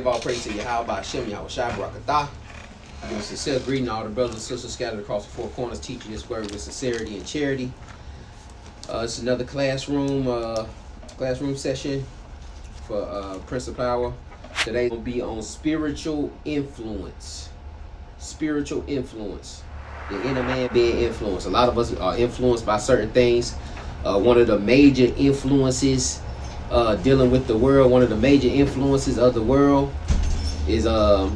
Give all praise to Yahweh Hashem, Yahweh Shai Barakatah. Give a sincere greeting to all the brothers and sisters scattered across the four corners, teaching this word with sincerity and charity. It's another classroom session for Prince of Power. Today will be on spiritual influence. Spiritual influence. The inner man being influenced. A lot of us are influenced by certain things. One of the major influences dealing with the world, one of the major influences of the world is our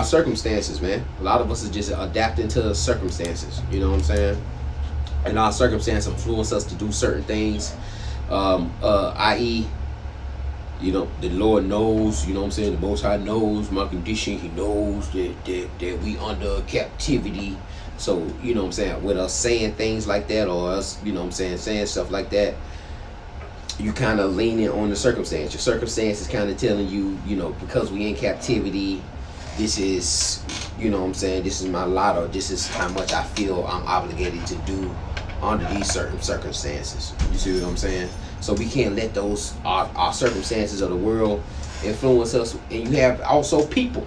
circumstances, man. A lot of us are just adapting to circumstances, you know what I'm saying? And our circumstances influence us to do certain things, i.e., you know, the Lord knows, you know what I'm saying, the Most High knows my condition. He knows that we under captivity. So, you know what I'm saying, with us saying things like that, or us, you know what I'm saying stuff like that, you kind of leaning on the circumstance. Your circumstance is kind of telling you, you know, because we in captivity, this is, you know what I'm saying, this is my lot, or this is how much I feel I'm obligated to do under these certain circumstances. You see what I'm saying? So we can't let those, our circumstances of the world influence us. And you have also people,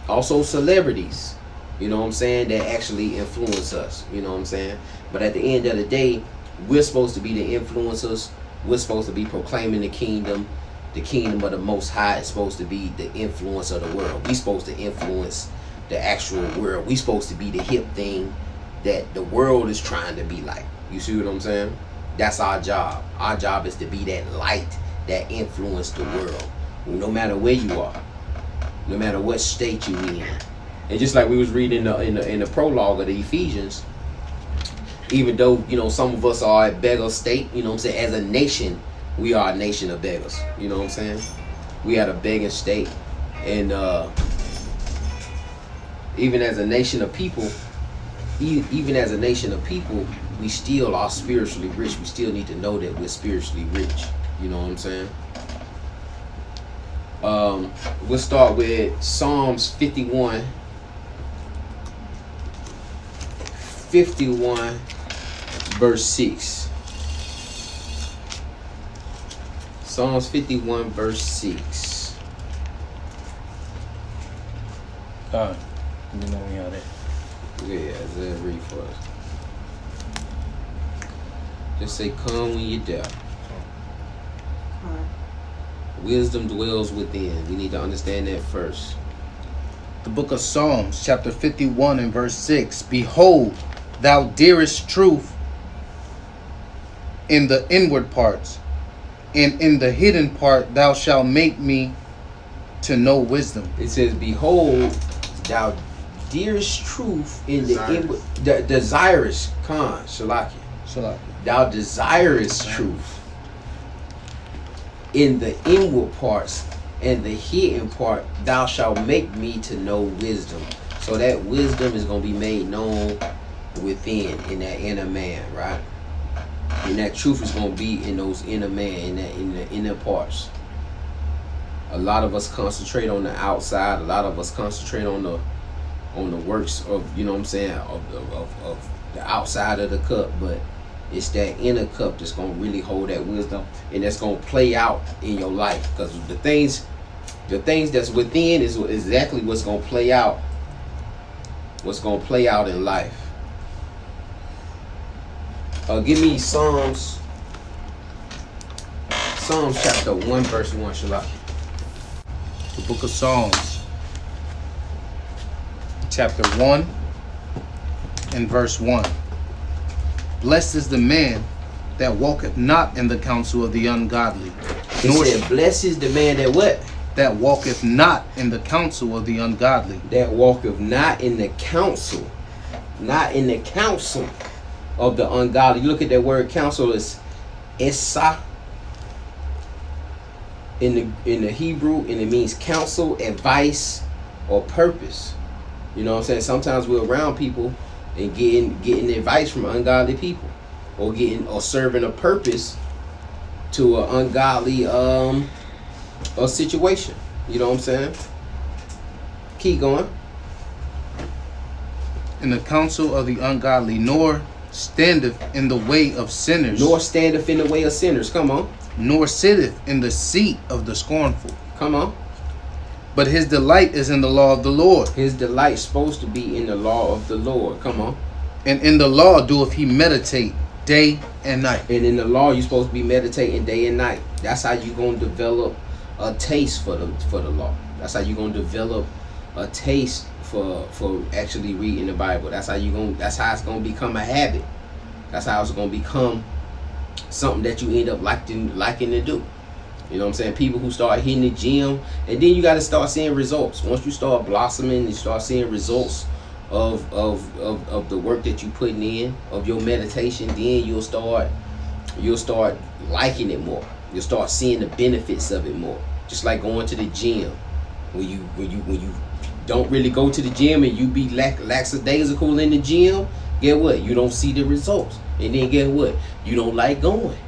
also celebrities, you know what I'm saying, that actually influence us, you know what I'm saying? But at the end of the day, we're supposed to be the influencers. We're supposed to be proclaiming the kingdom. The kingdom of the Most High is supposed to be the influence of the world. We're supposed to influence the actual world. We're supposed to be the hip thing that the world is trying to be like. You see what I'm saying? That's our job. Our job is to be that light that influence the world. No matter where you are, no matter what state you in. And just like we was reading in the prologue of the Ephesians, even though, you know, some of us are at beggar state, you know what I'm saying, as a nation, we are a nation of beggars. You know what I'm saying? We had a begging state. And even as a nation of people, we still are spiritually rich. We still need to know that we're spiritually rich. You know what I'm saying? We'll start with Psalms 51 verse 6. Psalms 51 verse 6. God, you know me on it. Yeah, Isaiah read for us. Just say, come when you're there. Wisdom dwells within. We need to understand that first. The book of Psalms, chapter 51 and verse 6. Behold, thou dearest truth in the inward parts, and in the hidden part thou shalt make me to know wisdom. It says, behold, thou dearest truth in the inward, desirous, Shalaki. Thou desirest truth in the inward parts, and the hidden part thou shalt make me to know wisdom. So that wisdom is going to be made known within, in that inner man, right? And that truth is going to be in those inner man, in the inner parts. A lot of us concentrate on the outside. A lot of us concentrate on the works of, you know what I'm saying, of the outside of the cup, but it's that inner cup that's going to really hold that wisdom, and that's going to play out in your life, because the things that's within is exactly what's going to play out in life. Give me Psalms chapter 1 verse 1, Shalaki. The book of Psalms, chapter 1 and verse 1. Blessed is the man that walketh not in the counsel of the ungodly. He said, blessed is the man that what? That walketh not in the counsel of the ungodly. That walketh not in the counsel. Not in the counsel of the ungodly. You look at that word counsel, is Esa in the Hebrew, and it means counsel, advice, or purpose. You know what I'm saying? Sometimes we're around people and getting advice from ungodly people, or serving a purpose to an ungodly a situation. You know what I'm saying? Keep going. In the counsel of the ungodly, nor standeth in the way of sinners. Nor standeth in the way of sinners. Come on. Nor sitteth in the seat of the scornful. Come on. but his delight is in the law of the Lord. His delight supposed to be in the law of the Lord. Come on. And in the law doeth he meditate day and night. And in the law, you're supposed to be meditating day and night. That's how you're gonna develop a taste for the law. That's how you're gonna develop a taste for actually reading the Bible. That's how it's gonna become a habit. That's how it's gonna become something that you end up liking to do. You know what I'm saying? People who start hitting the gym, and then you got to start seeing results. Once you start blossoming, you start seeing results of the work that you putting in, of your meditation. Then you'll start liking it more. You'll start seeing the benefits of it more. Just like going to the gym. When you don't really go to the gym and you be lackadaisical in the gym, get what? You don't see the results. And then get what? You don't like going.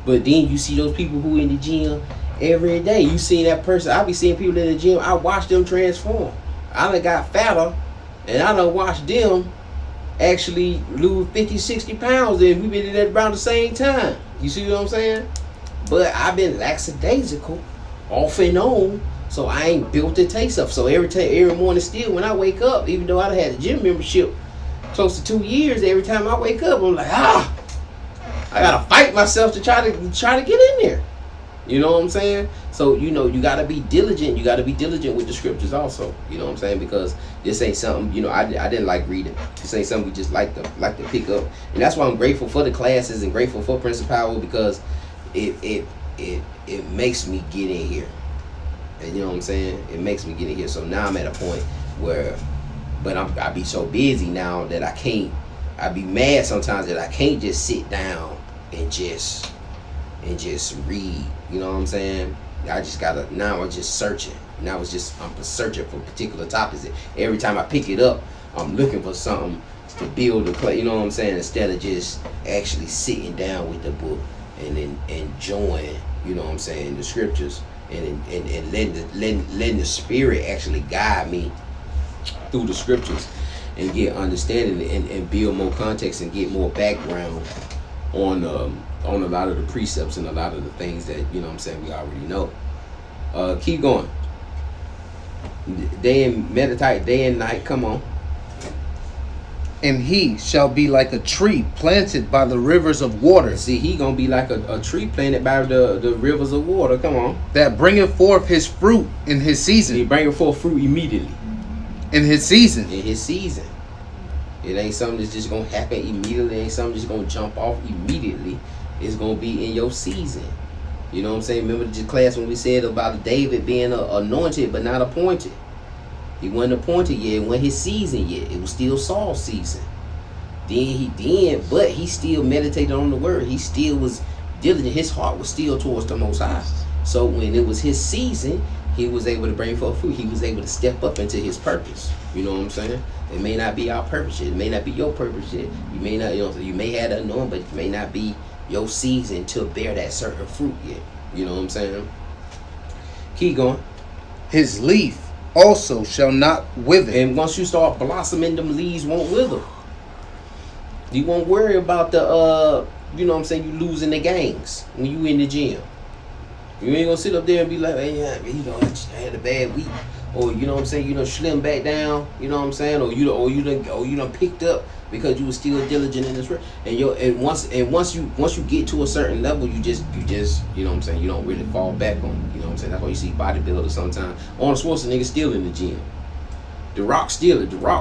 But then you see those people who in the gym every day. You see that person. I be seeing people in the gym. I watch them transform. I done got fatter, and I done watched them actually lose 50, 60 pounds, and we been in that around the same time. You see what I'm saying? But I've been lackadaisical off and on, so I ain't built the taste up. So every morning still when I wake up, even though I done had a gym membership close to 2 years, every time I wake up, I'm like, I gotta fight myself to try to get in there. You know what I'm saying? So you gotta be diligent. You gotta be diligent with the scriptures also. You know what I'm saying? Because this ain't something I didn't like reading. This ain't something we just like to pick up. And that's why I'm grateful for the classes and grateful for Prince of Power, because it makes me get in here. And you know what I'm saying? It makes me get in here. So now I'm at a point where, but I be so busy now that I can't. I be mad sometimes that I can't just sit down and just read. You know what I'm saying? I just gotta, now I'm just searching. Now I'm searching for particular topics. Every time I pick it up, I'm looking for something to build a play. You know what I'm saying? Instead of just actually sitting down with the book and then enjoying, you know what I'm saying, the scriptures and letting the Spirit actually guide me through the scriptures and get understanding and build more context and get more background on a lot of the precepts and a lot of the things that, you know what I'm saying, we already know. Keep going. Meditate day and night. Come on. And he shall be like a tree planted by the rivers of water. See, he gonna be like a tree planted by the rivers of water. Come on. That bringeth forth his fruit in his season. He bringeth forth fruit immediately. In his season. In his season. It ain't something that's just gonna happen immediately. It ain't something that's gonna jump off immediately. It's gonna be in your season. You know what I'm saying? Remember the class when we said about David being anointed but not appointed. He wasn't appointed yet. It wasn't his season yet. It was still Saul's season. But he still meditated on the word. He still was diligent. His heart was still towards the Most High. So when it was his season, he was able to bring forth fruit. He was able to step up into his purpose. You know what I'm saying? It may not be our purpose yet. It may not be your purpose yet. You may not, you may have the anointing, but it may not be your season to bear that certain fruit yet. You know what I'm saying? Keep going. His leaf also shall not wither. And once you start blossoming, them leaves won't wither. You won't worry about the you know what I'm saying, you losing the gangs when you in the gym. You ain't gonna sit up there and be like, hey, I had a bad week. Or you know what I'm saying, you done slim back down, you know what I'm saying, or you done picked up because you was still diligent in this work. And once you get to a certain level, you just you know what I'm saying, you don't really fall back on it. You know what I'm saying? That's why you see bodybuilders sometimes. Arnold Schwarzenegger still in the gym. The Rock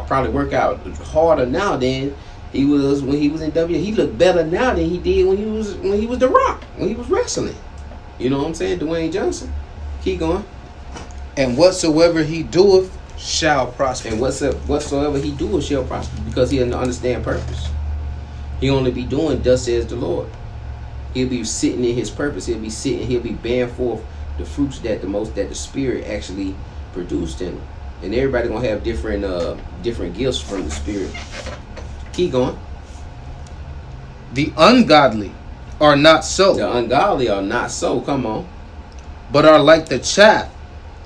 probably work out harder now than he was when he was in WWE. He looked better now than he did when he was The Rock, when he was wrestling. You know what I'm saying? Dwayne Johnson. Keep going. And whatsoever he doeth shall prosper. And whatsoever he doeth shall prosper, because he doesn't understand purpose. He only be doing thus says the Lord. He'll be sitting in his purpose. He'll be bearing forth the fruits that the Spirit actually produced in him. And everybody gonna have different gifts from the Spirit. Keep going. The ungodly are not so. The ungodly are not so. Come on. But are like the chaff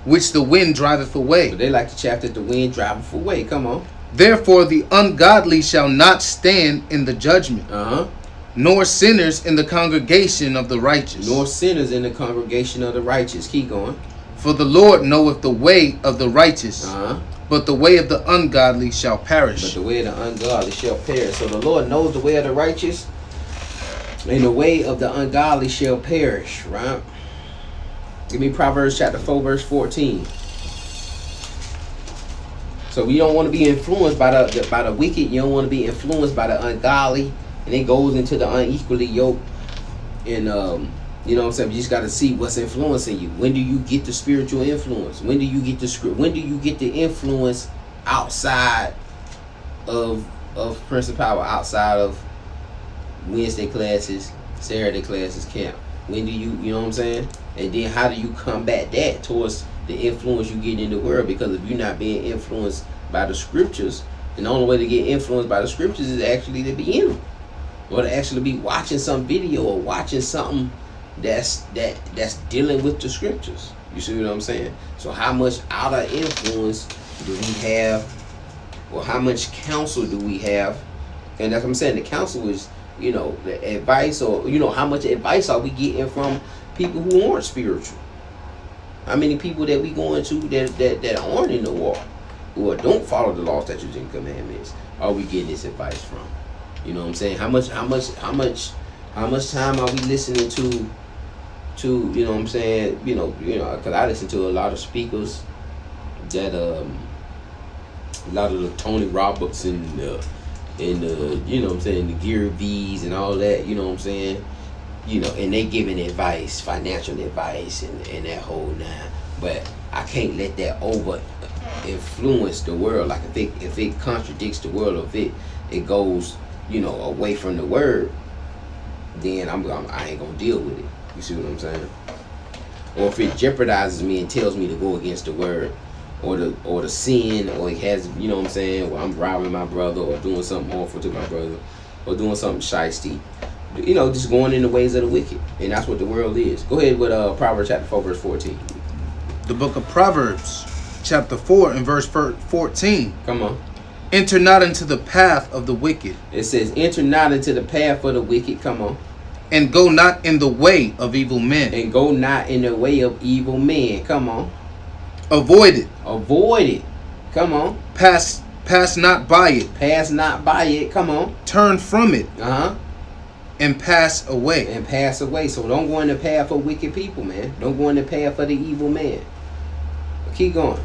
which the wind driveth away. But they like the chaff that the wind driveth away. Come on. Therefore the ungodly shall not stand in the judgment, nor sinners in the congregation of the righteous. Nor sinners in the congregation of the righteous. Keep going. For the Lord knoweth the way of the righteous, Uh-huh. but the way of the ungodly shall But perish. the way of the ungodly shall perish. So the Lord knows the way of the righteous, and the way of the ungodly shall perish, right? Give me Proverbs chapter 4, verse 14. So we don't want to be influenced by the wicked. You don't want to be influenced by the ungodly, and it goes into the unequally yoked. And you know what I'm saying? You just got to see what's influencing you. When do you get the spiritual influence? When do you get the script? When do you get the influence outside of Prince of Power, outside of Wednesday classes, Saturday classes, camp? When do you know what I'm saying? And then how do you combat that towards the influence you get in the world? Because if you're not being influenced by the scriptures, and the only way to get influenced by the scriptures is actually to be in them, or to actually be watching some video or watching something that's dealing with the scriptures. You see what I'm saying? So how much outer influence do we have, or how much counsel do we have? And that's what I'm saying. The counsel is, you know, the advice, or, you know, how much advice are we getting from people who aren't spiritual? How many people that we going to that aren't in the walk, or don't follow the law, statutes, and commandments, are we getting this advice from? You know what I'm saying? How much time are we listening to you know what I'm saying? You know, because I listen to a lot of speakers that a lot of the Tony Roberts and you know what I'm saying, the Gary V's and all that, you know what I'm saying? You know, and they giving advice, financial advice, and that whole nine. But I can't let that over influence the world. Like if it contradicts the world, or if it goes, you know, away from the word, then I ain't gonna deal with it. You see what I'm saying? Or if it jeopardizes me and tells me to go against the word, or the sin, or it has, you know what I'm saying, or I'm robbing my brother, or doing something harmful to my brother, or doing something shiesty, you know, just going in the ways of the wicked. And that's what the world is. Go ahead with Proverbs chapter 4, verse 14. The book of Proverbs, chapter 4 and verse 14. Come on. Enter not into the path of the wicked. It says, enter not into the path of the wicked. Come on. And go not in the way of evil men. And go not in the way of evil men. Come on. Avoid it. Avoid it. Come on. Pass not by it. Pass not by it. Come on. Turn from it. Uh-huh. And pass away. And pass away. So don't go in the path of wicked people, man. Don't go in the path of the evil man. Keep going.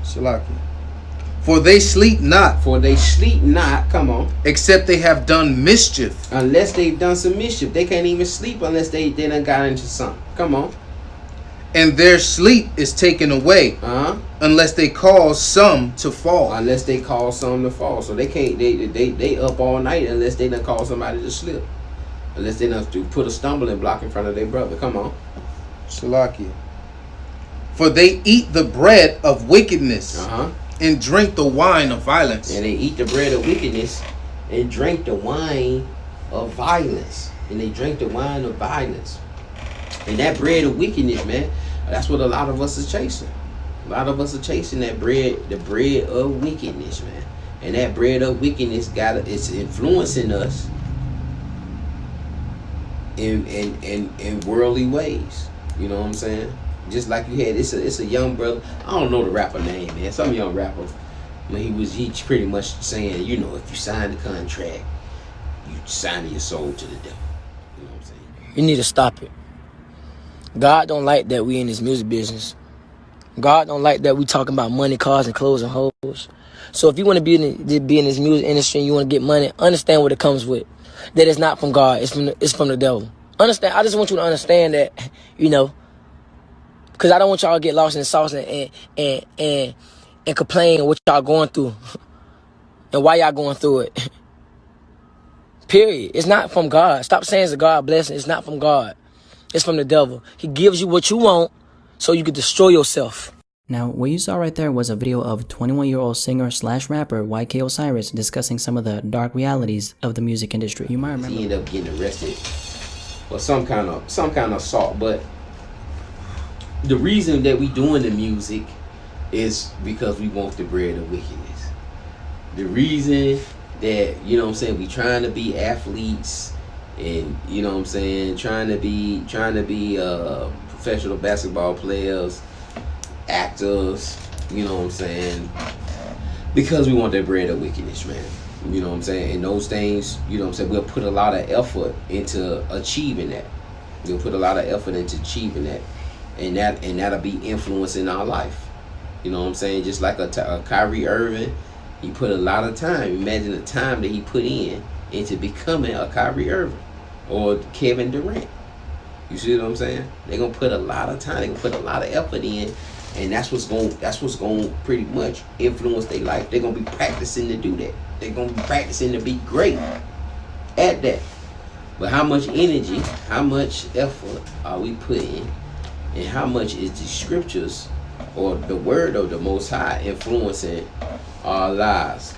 Shalaki. For they sleep not. For they sleep not. Come on. Except they have done mischief. Unless they've done some mischief. They can't even sleep unless they done got into something. Come on. And their sleep is taken away. Uh-huh. Unless they cause some to fall. Unless they cause some to fall. So they can't, they up all night unless they done cause somebody to slip. Unless they done to put a stumbling block in front of their brother. Come on. Salakia. For they eat the bread of wickedness. Uh-huh. And drink the wine of violence. And they eat the bread of wickedness and drink the wine of violence. And they drink the wine of violence. And that bread of wickedness, man, that's what a lot of us is chasing. A lot of us are chasing that bread, the bread of wickedness, man. And that bread of wickedness it's influencing us in worldly ways. You know what I'm saying? Just like you had, it's a young brother. I don't know the rapper name, man. Some young rapper, when he pretty much saying, you know, if you sign the contract, you signing your soul to the devil. You know what I'm saying? You need to stop it. God don't like that we in this music business. God don't like that we talking about money, cars, and clothes and hoes. So if you want to be in this music industry and you want to get money, understand what it comes with. That it's not from God. It's from the devil. Understand? I just want you to understand that, you know, because I don't want y'all to get lost in the sauce and complain what y'all going through and why y'all going through it. Period. It's not from God. Stop saying it's a God blessing. It's not from God. It's from the devil. He gives you what you want so you can destroy yourself. Now, what you saw right there was a video of 21-year-old singer/rapper YK Osiris discussing some of the dark realities of the music industry. You might remember he ended up getting arrested for some kind of assault, but the reason that we doing the music is because we want the bread of wickedness. The reason that, you know what I'm saying, we trying to be athletes and, you know what I'm saying, trying to be professional basketball players, actors, you know what I'm saying? Because we want that bread of wickedness, man. You know what I'm saying? And those things, you know what I'm saying, we'll put a lot of effort into achieving that. We'll put a lot of effort into achieving that. And that'll be influencing our life. You know what I'm saying? Just like a Kyrie Irving, he put a lot of time. Imagine the time that he put in into becoming a Kyrie Irving or Kevin Durant. You see what I'm saying? They're gonna put a lot of time. They're gonna put a lot of effort in, and that's what's going pretty much influence their life. They're gonna be practicing to do that. They're gonna be practicing to be great at that. But how much energy, how much effort are we putting, and how much is the scriptures or the word of the Most High influencing our lives?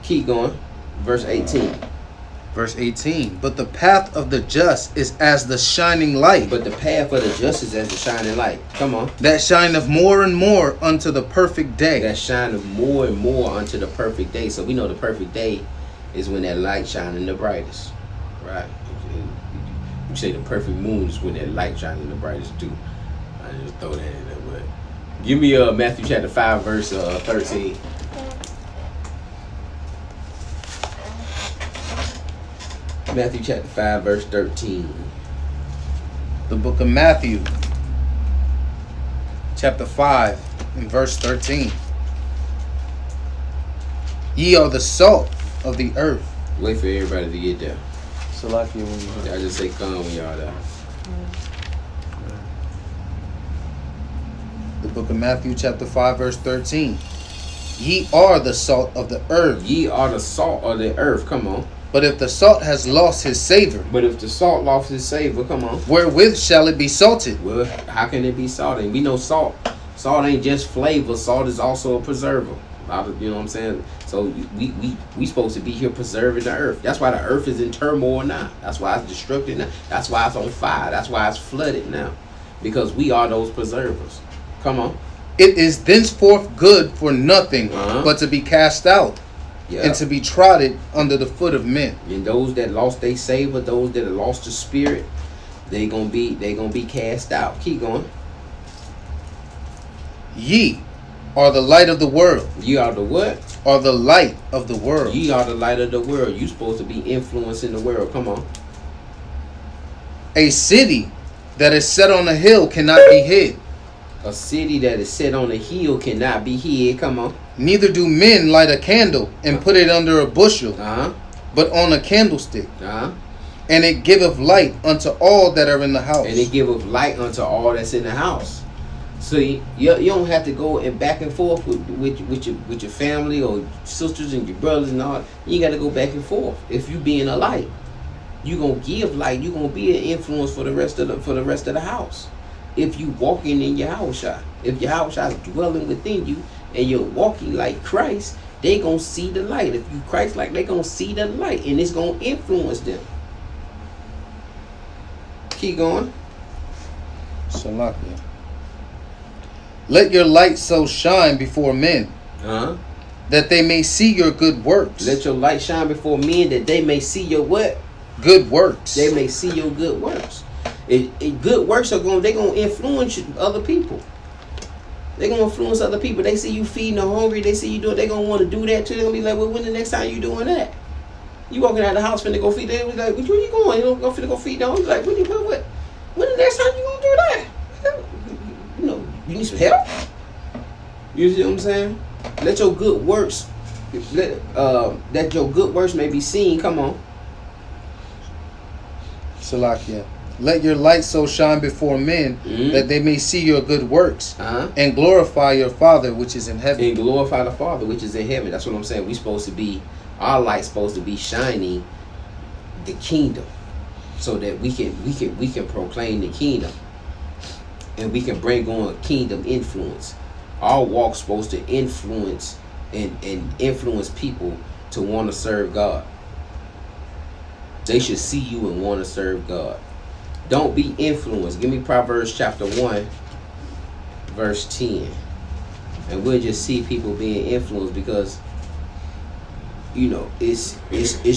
Keep going. Verse 18. Verse 18. But the path of the just is as the shining light. But the path of the just is as the shining light. Come on. That shineth more and more unto the perfect day. That shineth more and more unto the perfect day. So we know the perfect day is when that light shining the brightest. Right? You say the perfect moon is when that light shining the brightest too. I just throw that in there. But give me Matthew chapter 5 verse 13. Matthew chapter 5 verse 13. The book of Matthew, chapter 5 and verse 13. Ye are the salt of the earth. Wait for everybody to get there. Salakia, I just say come when y'all there. The book of Matthew, chapter 5, verse 13. Ye are the salt of the earth. Ye are the salt of the earth. Come on. But if the salt has lost his savor, But if the salt lost its savor, come on. wherewith shall it be salted? Well, how can it be salt? And we know salt. Salt ain't just flavor. Salt is also a preserver. You know what I'm saying? So we supposed to be here preserving the earth. That's why the earth is in turmoil now. That's why it's destructed now. That's why it's on fire. That's why it's flooded now. Because we are those preservers. Come on. It is thenceforth good for nothing but to be cast out Yeah. and to be trodden under the foot of men. And those that lost their savor, those that have lost the spirit, they gonna be cast out. Keep going. Ye are the light of the world. You are the what? Are the light of the world. Ye are the light of the world. You supposed to be influencing the world. Come on. A city that is set on a hill cannot be hid. A city that is set on a hill cannot be hid. Come on. Neither do men light a candle and put it under a bushel, but on a candlestick. And it giveth light unto all that are in the house. And it giveth light unto all that's in the house. So you don't have to go and back and forth with your family or sisters and your brothers and all. You got to go back and forth. If you being a light, you gonna give light. You gonna be an influence for the rest of the house. If you walking in your house, if your house is dwelling within you and you're walking like Christ, they gonna see the light. If you Christ like, they gonna see the light, and it's gonna influence them. Keep going. Salakia. Let your light so shine before men, that they may see your good works. Let your light shine before men, that they may see your what? Good works. They may see your good works. Good works are gonna influence other people. They're gonna influence other people. They see you feeding the hungry. They see you doing. They gonna want to do that too. They're gonna be like, well, when the next time you doing that? You walking out of the house finna go feed. They be like, where you going? You don't finna go feed the hungry. Like, what? When the next time you gonna do that? You know, you need some help. You see what I'm saying? Let your good works, that your good works may be seen. Come on. Salakia. Let your light so shine before men, that they may see your good works, and glorify your Father which is in heaven. And glorify the Father which is in heaven. That's what I'm saying. We supposed to be, our light's supposed to be shining the kingdom, so that we can proclaim the kingdom, and we can bring on kingdom influence. Our walk's supposed to influence and influence people to want to serve God. They should see you and want to serve God. Don't be influenced. Give me Proverbs chapter 1, verse 10. And we'll just see people being influenced, because you know, it's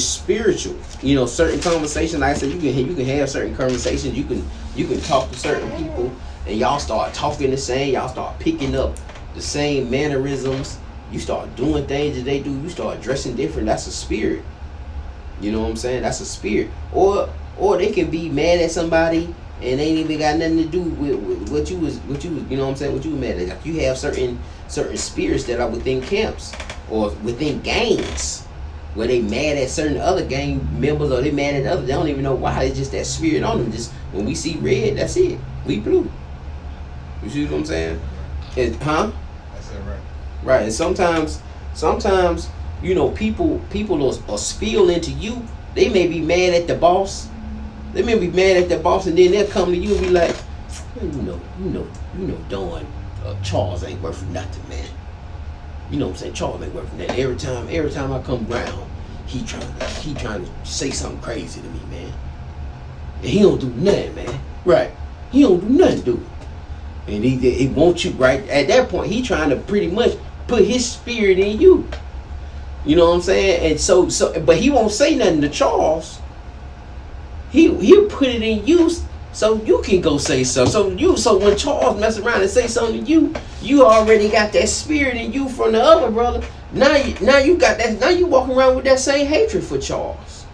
spiritual. You know, certain conversations, like I said, you can have certain conversations. You can talk to certain people, and y'all start talking the same. Y'all start picking up the same mannerisms. You start doing things that they do. You start dressing different. That's a spirit. You know what I'm saying? That's a spirit. Or they can be mad at somebody and ain't even got nothing to do with what you was, you know what I'm saying? What you was mad at. Like, you have certain spirits that are within camps or within gangs where they mad at certain other gang members, or they mad at others. They don't even know why. It's just that spirit on them. Just when we see red, that's it. We blue. You see what I'm saying? Huh? That's it, right. Right. And sometimes, you know, people will spill into you. They may be mad at the boss. They may be mad at the boss, and then they'll come to you and be like, you know, Don, Charles ain't worth nothing, man. You know what I'm saying? Charles ain't worth nothing. Every time I come round, he trying to say something crazy to me, man. And he don't do nothing, man. Right? He don't do nothing, dude. And he wants you, right? At that point, he trying to pretty much put his spirit in you. You know what I'm saying? And so, but he won't say nothing to Charles. He'll put it in you, so you can go say something. So when Charles mess around and say something to you already got that spirit in you from the other brother. Now you got that. Now you walking around with that same hatred for Charles,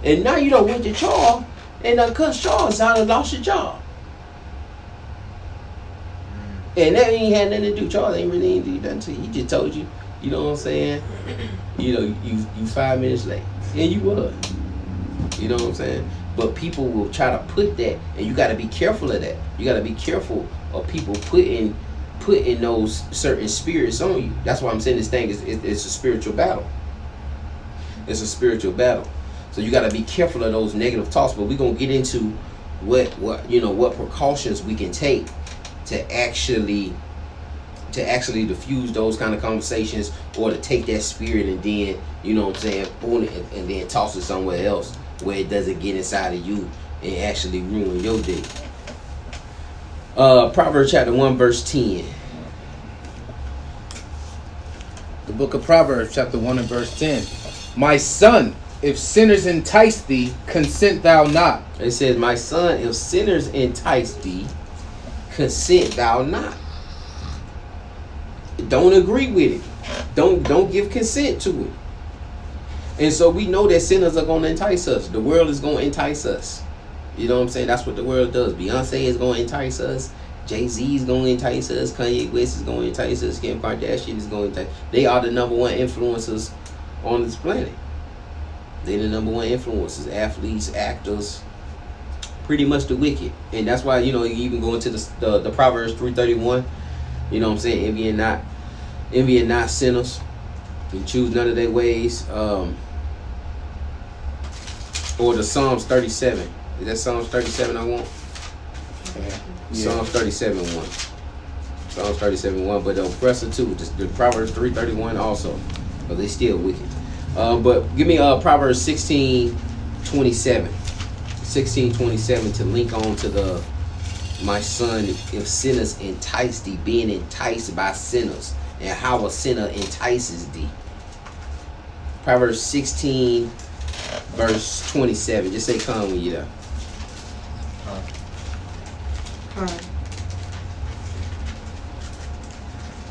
and now you don't went to Charles and cuss Charles out and lost your job. And that ain't had nothing to do. Charles ain't really do nothing to you. He just told you. You know what I'm saying? You know, you 5 minutes late, and you was. You know what I'm saying? But people will try to put that, and you got to be careful of that. You got to be careful of people putting those certain spirits on you. That's why I'm saying this thing is it's a spiritual battle. It's a spiritual battle. So you got to be careful of those negative talks. But we're gonna get into what precautions we can take to actually diffuse those kind of conversations, or to take that spirit and then, you know what I'm saying, own it and then toss it somewhere else where it doesn't get inside of you and actually ruin your day. Proverbs chapter 1 verse 10. The book of Proverbs chapter 1 and verse 10. My son, if sinners entice thee, consent thou not. It says, my son, if sinners entice thee, consent thou not. Don't agree with it. Don't give consent to it. And so we know that sinners are going to entice us. The world is going to entice us. You know what I'm saying? That's what the world does. Beyonce is going to entice us. Jay-Z is going to entice us. Kanye West is going to entice us. Kim Kardashian is going to entice us. They are the number one influencers on this planet. They're the number one influencers, athletes, actors, pretty much the wicked. And that's why, you know, you even go into the Proverbs 3:31. You know what I'm saying? Envy not sinners. You choose none of their ways. Or the Psalms 37. Is that Psalms 37 I want? Yeah. Psalms 37:1. Psalms 37:1. But the oppressor too. The Proverbs 3:31 also. But they still wicked. But give me Proverbs 16:27. 16:27 to link on to the my son, if sinners entice thee, being enticed by sinners, and how a sinner entices thee. Proverbs 16 verse 27. Just say come when you're there.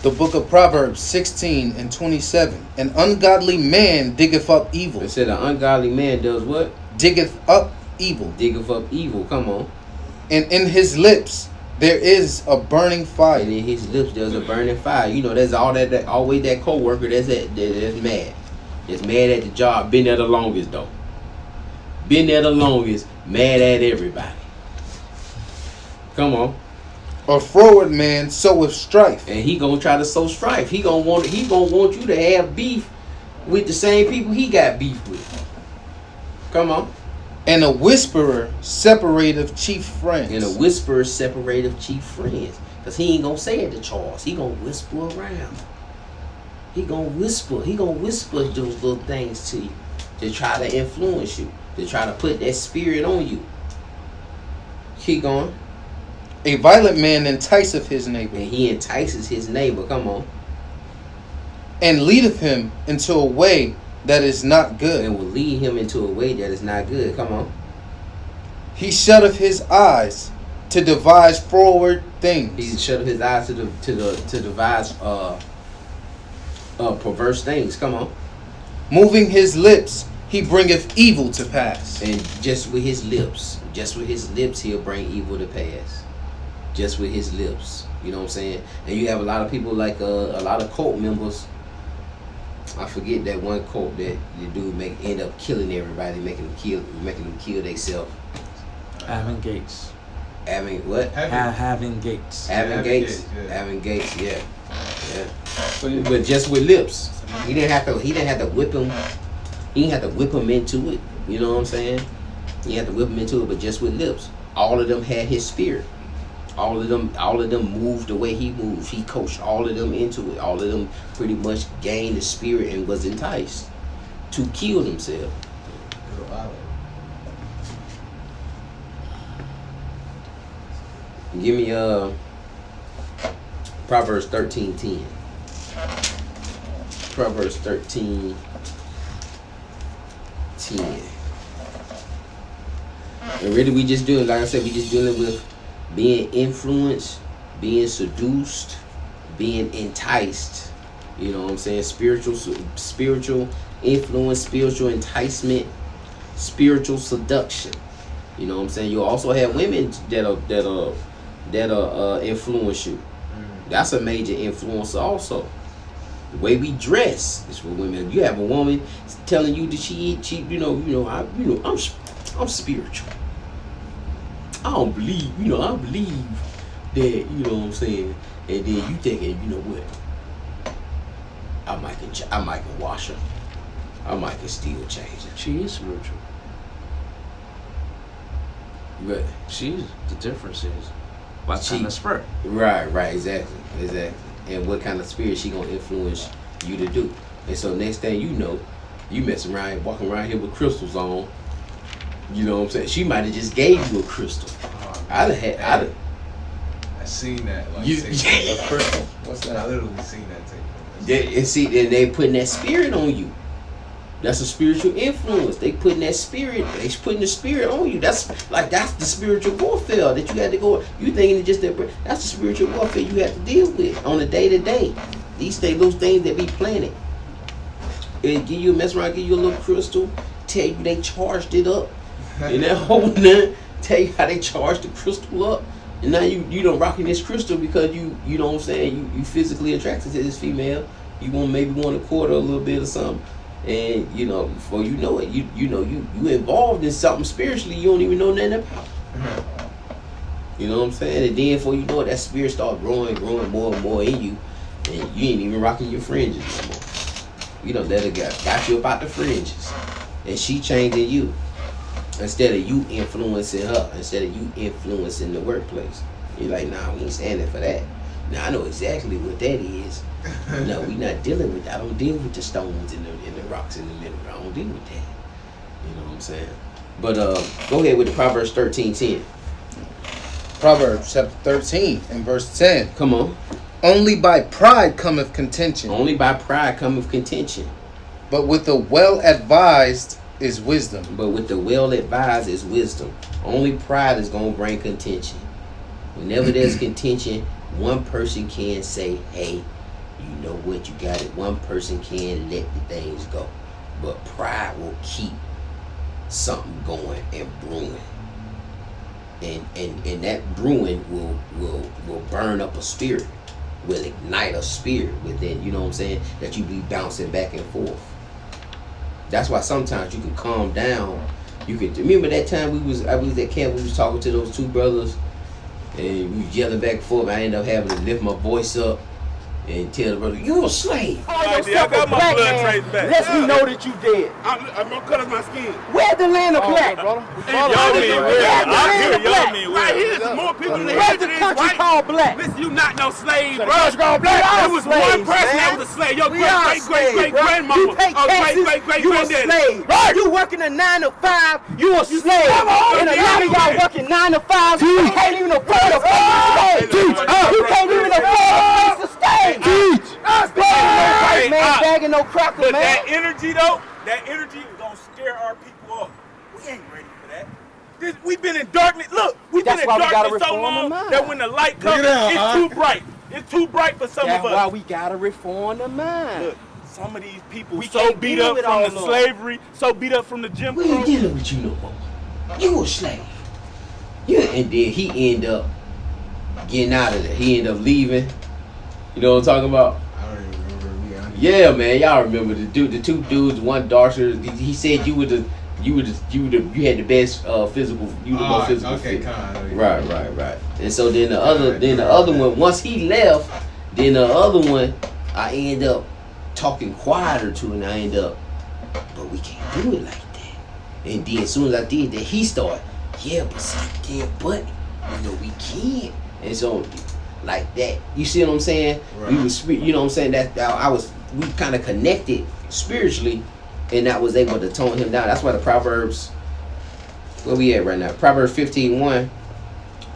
The book of Proverbs 16 and 27. An ungodly man diggeth up evil. It said an ungodly man does what? Diggeth up evil. Diggeth up evil. Come on. And in his lips there is a burning fire. And in his lips there's a burning fire. You know, there's always that co-worker that's mad. That's mad at the job. Been there the longest though. Been there the longest. Mad at everybody. Come on. A froward man soweth strife. And he gonna try to sow strife. He gonna want you to have beef with the same people he got beef with. Come on. And a whisperer separateth chief friends. And a whisperer separateth chief friends. Because he ain't gonna say it to Charles. He gonna whisper around. He gonna whisper those little things to you to try to influence you, to try to put that spirit on you. Keep going. A violent man enticeth his neighbor. And he entices his neighbor. Come on. And leadeth him into a way that is not good. and will lead him into a way that is not good. Come on. He shutteth his eyes to devise forward things. He shut his eyes to devise perverse things. Come on. Moving his lips, he bringeth evil to pass. And just with his lips, he'll bring evil to pass. Just with his lips. You know what I'm saying? And you have a lot of people like a lot of cult members. I forget that one cult that the dude end up killing everybody, making them kill themselves. Having Gates. Having what? Having Gates. Having Gates. Having Gates. Yeah. But just with lips. He didn't have to whip him. He didn't have to whip him into it. You know what I'm saying? He had to whip him into it, but just with lips. All of them had his spirit. All of them moved the way he moved. He coached all of them into it. All of them pretty much gained the spirit and was enticed to kill themselves. Give me Proverbs 13:10. Proverbs 13:10. And really we just doing, like I said, we just dealing with being influenced, being seduced, being enticed. You know what I'm saying? Spiritual influence, spiritual enticement, spiritual seduction. You know what I'm saying? You also have women that'll influence you. That's a major influence also. The way we dress is for women. You have a woman telling you that she I'm spiritual. I believe that, you know what I'm saying, and then you thinking, you know what, I might can wash her, I might can still change her. She is spiritual. Right. The difference is what kind of spirit. Right, exactly. And what kind of spirit she gonna influence you to do. And so next thing you know, you messing around, walking around here with crystals on. You know what I'm saying? She might have just gave you a crystal. I seen that. Like, a crystal. What's that? I literally seen that take place. And they putting that spirit on you. That's a spiritual influence. They putting the spirit on you. That's the spiritual warfare that you had to go. You thinking it's just that's the spiritual warfare you have to deal with on a day-to-day. Those things that be planted. It give you a mess around, give you a little crystal, tell you they charged it up. And that whole none, tell you how they charged the crystal up. And now you don't rocking this crystal because you know what I'm saying, you physically attracted to this female. You want to court her a little bit or something. And before you know it, you involved in something spiritually you don't even know nothing about. You know what I'm saying? And then before you know it, that spirit start growing more and more in you, and you ain't even rocking your fringes no more. You don't let her got you about the fringes, and she changing you instead of you influencing her, instead of you influencing the workplace. You're like, nah, we ain't standing for that. Now I know exactly what that is. No, we not dealing with that. I don't deal with the stones and the rocks in the middle. I don't deal with that. You know what I'm saying? But go ahead with the Proverbs 13:10. Proverbs chapter 13 and verse 10. Come on. Only by pride cometh contention. Only by pride cometh contention. But with the well advised is wisdom. Only pride is gonna bring contention. Whenever there's contention, one person can say, hey, you know what, you got it. One person can let the things go. But pride will keep something going and brewing. And that brewing will burn up a spirit, will ignite a spirit within, you know what I'm saying, that you be bouncing back and forth. That's why sometimes you can calm down. You could remember that time I was at camp, we was talking to those two brothers and we was yelling back and forth. I ended up having to lift my voice up and tell the brother, you a slave. I got my blood trace back. Let me know that you dead. I'm gonna cut off my skin. Where's the land of black? Y'all mean real. I'm here, y'all mean real. Right here, there's more people in the Where's the country called black? Listen, you not no slave, bro. Black. There was one person that was a slave. Your great-great-great-grandmama. You pay taxes, you a slave. You working a 9 to 5, you a slave. And a lot of y'all working 9 to 5, you can't even afford a place to stay. You can't even afford a place to stay. Man, bagging no cracker, But man. that energy, though, that energy gonna scare our people up. We ain't ready for that. We've been in darkness. Look, we've been in darkness so long that when the light comes, it's too bright. It's too bright for some of us. That's why we gotta reform the mind. Look, some of these people so beat up from the slavery, so beat up from the Jim Crow. We ain't dealing with you no more. You a slave. Yeah, and then he end up getting out of there. He end up leaving. You know what I'm talking about? I don't even remember. Yeah, man, y'all remember the two dudes, one darker. He said you had the best physical. You the most physical. Okay, fit. Right. And so then the other one, once he left, then the other one, I end up talking quieter to, and I end up, but we can't do it like that. And then as soon as I did that, he started, yeah, but see, but we can't. And so, like that, you see what I'm saying? Right. We was, you know what I'm saying? We kind of connected spiritually, and that was able to tone him down. That's why the Proverbs, where we at right now? Proverbs 15:1,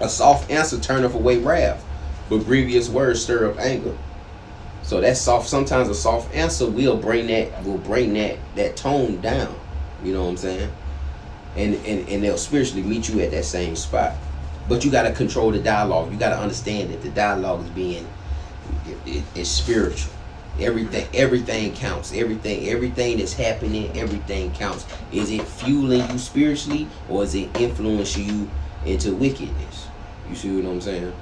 a soft answer turneth away wrath, but grievous words stir up anger. So that's soft. Sometimes a soft answer will bring that tone down. You know what I'm saying? And they'll spiritually meet you at that same spot. But you got to control the dialogue. You got to understand that the dialogue is it's spiritual. Everything counts. Everything that's happening, everything counts. Is it fueling you spiritually, or is it influencing you into wickedness? You see what I'm saying?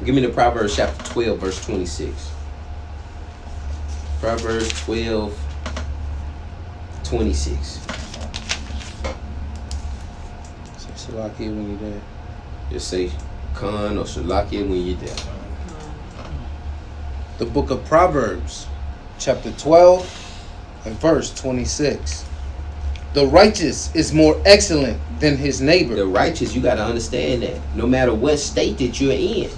Give me the Proverbs chapter 12, verse 26. Proverbs 12, 26. Say Shalakia when you're there. Just say Khan or Shalakia when you're there. The book of Proverbs, chapter 12 and verse 26. The righteous is more excellent than his neighbor. The righteous, you got to understand that. No matter what state that you're in,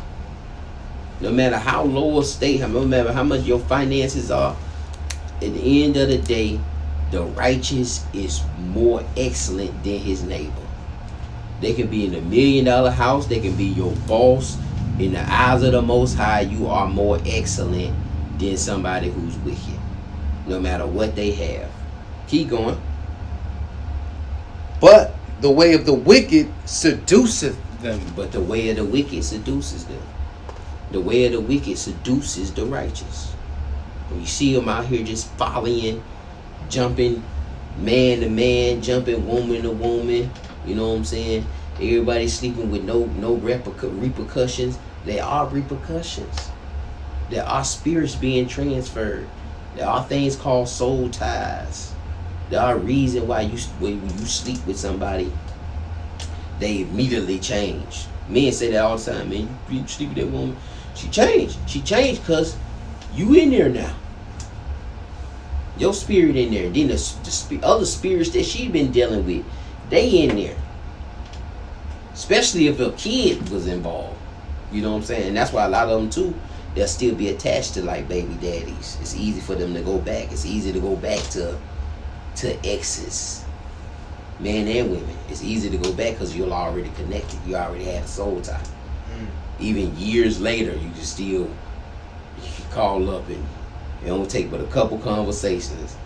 no matter how low a state, no matter how much your finances are, at the end of the day, the righteous is more excellent than his neighbor. They can be in $1 million house. They can be your boss. In the eyes of the Most High, you are more excellent than somebody who's wicked, no matter what they have. Keep going. But the way of the wicked seduceth them. But the way of the wicked seduces them. The way of the wicked seduces the righteous. When you see them out here just following, jumping man to man, jumping woman to woman, you know what I'm saying? Everybody sleeping with no repercussions. There are repercussions. There are spirits being transferred. There are things called soul ties. There are reasons why when you sleep with somebody, they immediately change. Men say that all the time, man. You sleep with that woman, she changed. She changed because you in there now. Your spirit in there. Then the other spirits that she been dealing with, they in there. Especially if a kid was involved. You know what I'm saying? And that's why a lot of them too, they'll still be attached to like baby daddies. It's easy for them to go back. It's easy to go back to exes. Men and women. It's easy to go back because you're already connected. You already had a soul tie. Even years later, you can call up and it don't take but a couple conversations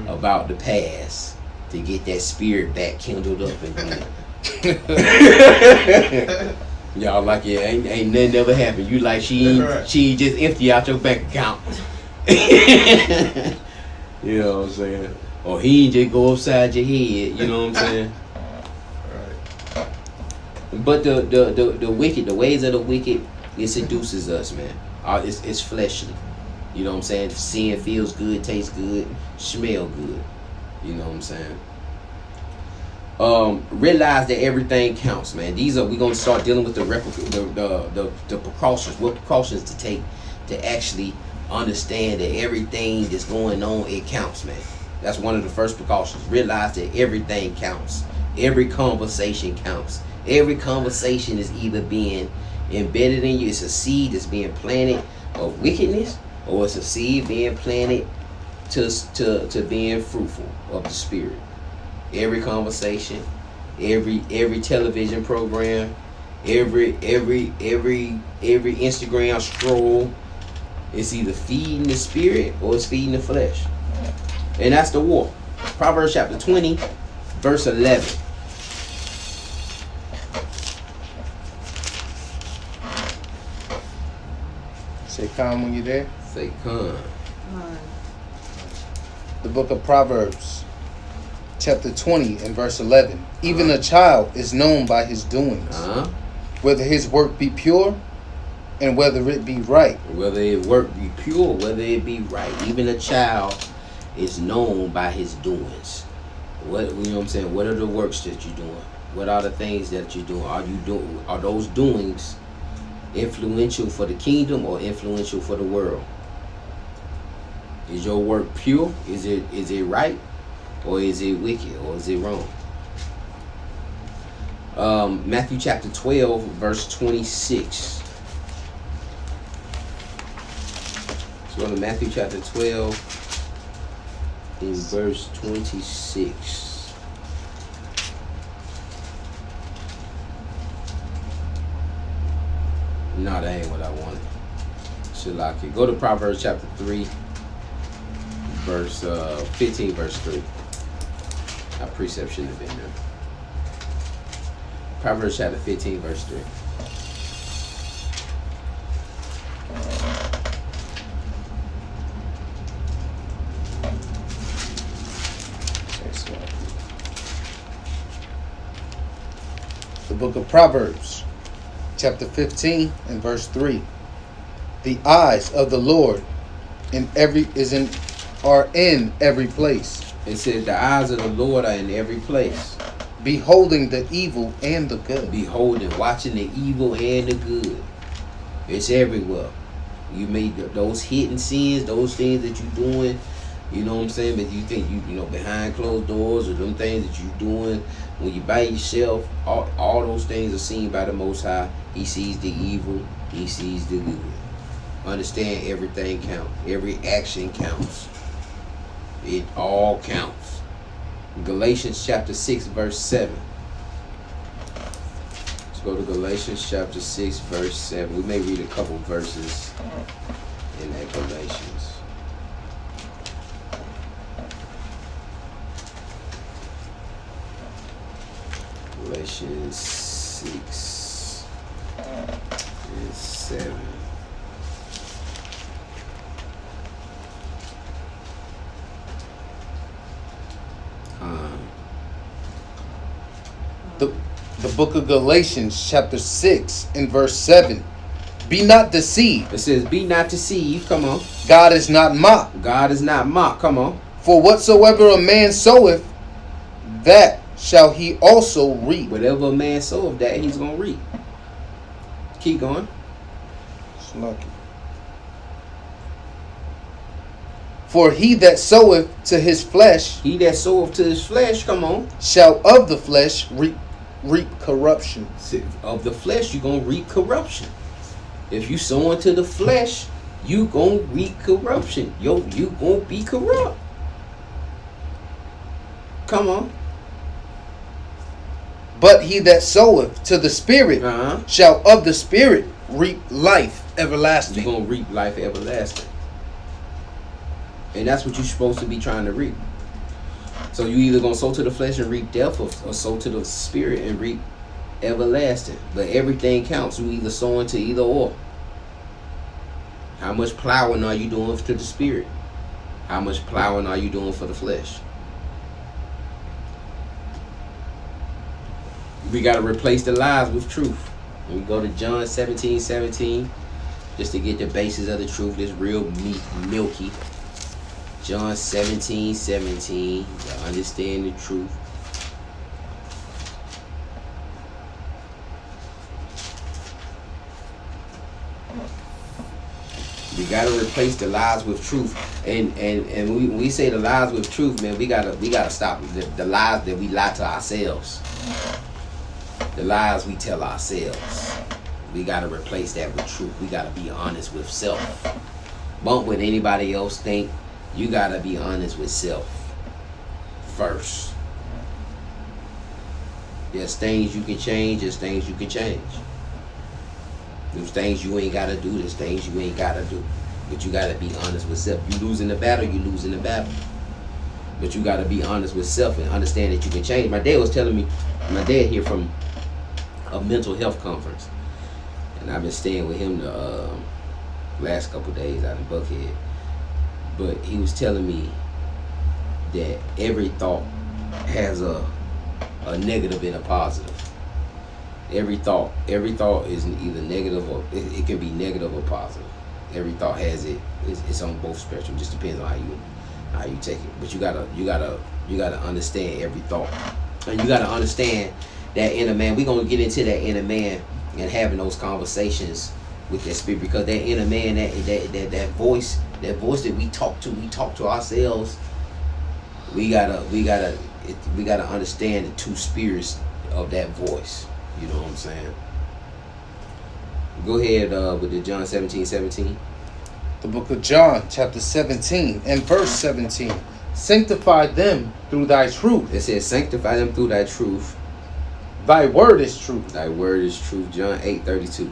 about the past to get that spirit back kindled up again. Y'all like it ain't nothing ever happened. You like she just empty out your bank account. You know what I'm saying? Or he ain't just go upside your head. You know what I'm saying? Right. But the wicked, the ways of the wicked, it seduces us, man. It's fleshly. You know what I'm saying? Seeing feels good, tastes good, smell good. You know what I'm saying? Realize that everything counts, man. We're gonna start dealing with the precautions. What precautions to take to actually understand that everything that's going on, it counts, man. That's one of the first precautions. Realize that everything counts. Every conversation counts. Every conversation is either being embedded in you. It's a seed that's being planted of wickedness, or it's a seed being planted to being fruitful of the spirit. Every conversation, every television program, every Instagram scroll, it's either feeding the spirit or it's feeding the flesh. And that's the war. Proverbs chapter 20, verse 11. Say calm when you're there. Say come. The book of Proverbs, chapter 20 and verse 11. Even a child is known by his doings, whether his work be pure and whether it be right. Whether it work be pure, whether it be right. Even a child is known by his doings. What, you know what I'm saying? What are the works that you're doing? What are the things that you're doing? Are those doings influential for the kingdom or influential for the world? Is your work pure? Is it right? Or is it wicked? Or is it wrong? Matthew chapter 12, verse 26. Let's go to Matthew chapter 12 in verse 26. No, that ain't what I wanted. Shalaki. Go to Proverbs chapter 3. Verse 15, verse 3. Our precept shouldn't have been there. Proverbs chapter 15, verse 3. The book of Proverbs, chapter 15 and verse 3. The eyes of the Lord are in every place. It says the eyes of the Lord are in every place. Beholding the evil and the good. Beholding, watching the evil and the good. It's everywhere. You made those hidden sins, those things that you're doing, you know what I'm saying? But you think you know, behind closed doors, or them things that you're doing when you by yourself, all those things are seen by the Most High. He sees the evil, he sees the good. Understand, everything counts. Every action counts. It all counts. Galatians chapter 6, verse 7. Let's go to Galatians chapter 6, verse 7. We may read a couple verses in that Galatians. Galatians 6 and 7. The book of Galatians, chapter 6 and verse 7. Be not deceived. It says, be not deceived. Come on. God is not mocked. God is not mocked. Come on. For whatsoever a man soweth, that shall he also reap. Whatever a man soweth, that he's going to reap. Keep going. It's lucky. For he that soweth to his flesh, he that soweth to his flesh, come on, shall of the flesh reap corruption. Of the flesh, you're going to reap corruption. If you sow into the flesh, you going to reap corruption. You going to be corrupt. Come on. But he that soweth to the Spirit shall of the Spirit reap life everlasting. You're going to reap life everlasting. And that's what you're supposed to be trying to reap. So you either going to sow to the flesh and reap death, or sow to the Spirit and reap everlasting. But everything counts. You either sow into either or. How much plowing are you doing to the Spirit? How much plowing are you doing for the flesh? We got to replace the lies with truth. When we go to John 17:17, just to get the basis of the truth, this real milky. John 17:17, to understand the truth. We gotta replace the lies with truth, and we say the lies with truth, man. We gotta stop the lies that we lie to ourselves. The lies we tell ourselves. We gotta replace that with truth. We gotta be honest with self. Bump what anybody else think. You gotta be honest with self first. There's things you can change. There's things you can change. There's things you ain't gotta do. There's things you ain't gotta do. But you gotta be honest with self. You losing the battle. You losing the battle. But you gotta be honest with self and understand that you can change. My dad was telling me, my dad here from a mental health conference, and I've been staying with him the last couple days out in Buckhead. But he was telling me that every thought has a negative and a positive. Every thought is either negative or it can be negative or positive. Every thought has it's on both spectrum. Just depends on how you take it. But you gotta understand every thought, and you gotta understand that inner man. We're gonna get into that inner man and having those conversations with that spirit, because that inner man, that voice that we talk to ourselves. We gotta understand the two spirits of that voice. You know what I'm saying? Go ahead with the John 17:17. The book of John, chapter 17 and verse 17. Sanctify them through thy truth. It says, sanctify them through thy truth. Thy word is truth. Thy word is truth. John 8:32.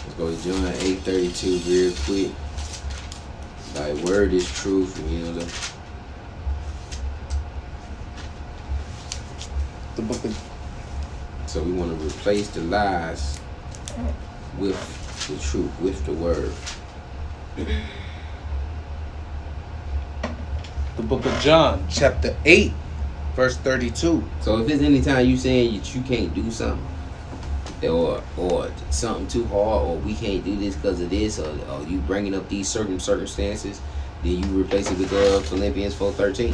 Let's go to John 8:32 real quick. Thy word is truth. You know the book of. So we want to replace the lies with the truth, with the word. The book of John, chapter 8, verse 32. So if there's any time you saying that you can't do something, or something too hard, or we can't do this because of this, or you bringing up these certain circumstances, then you replace it with Philippians 4:13.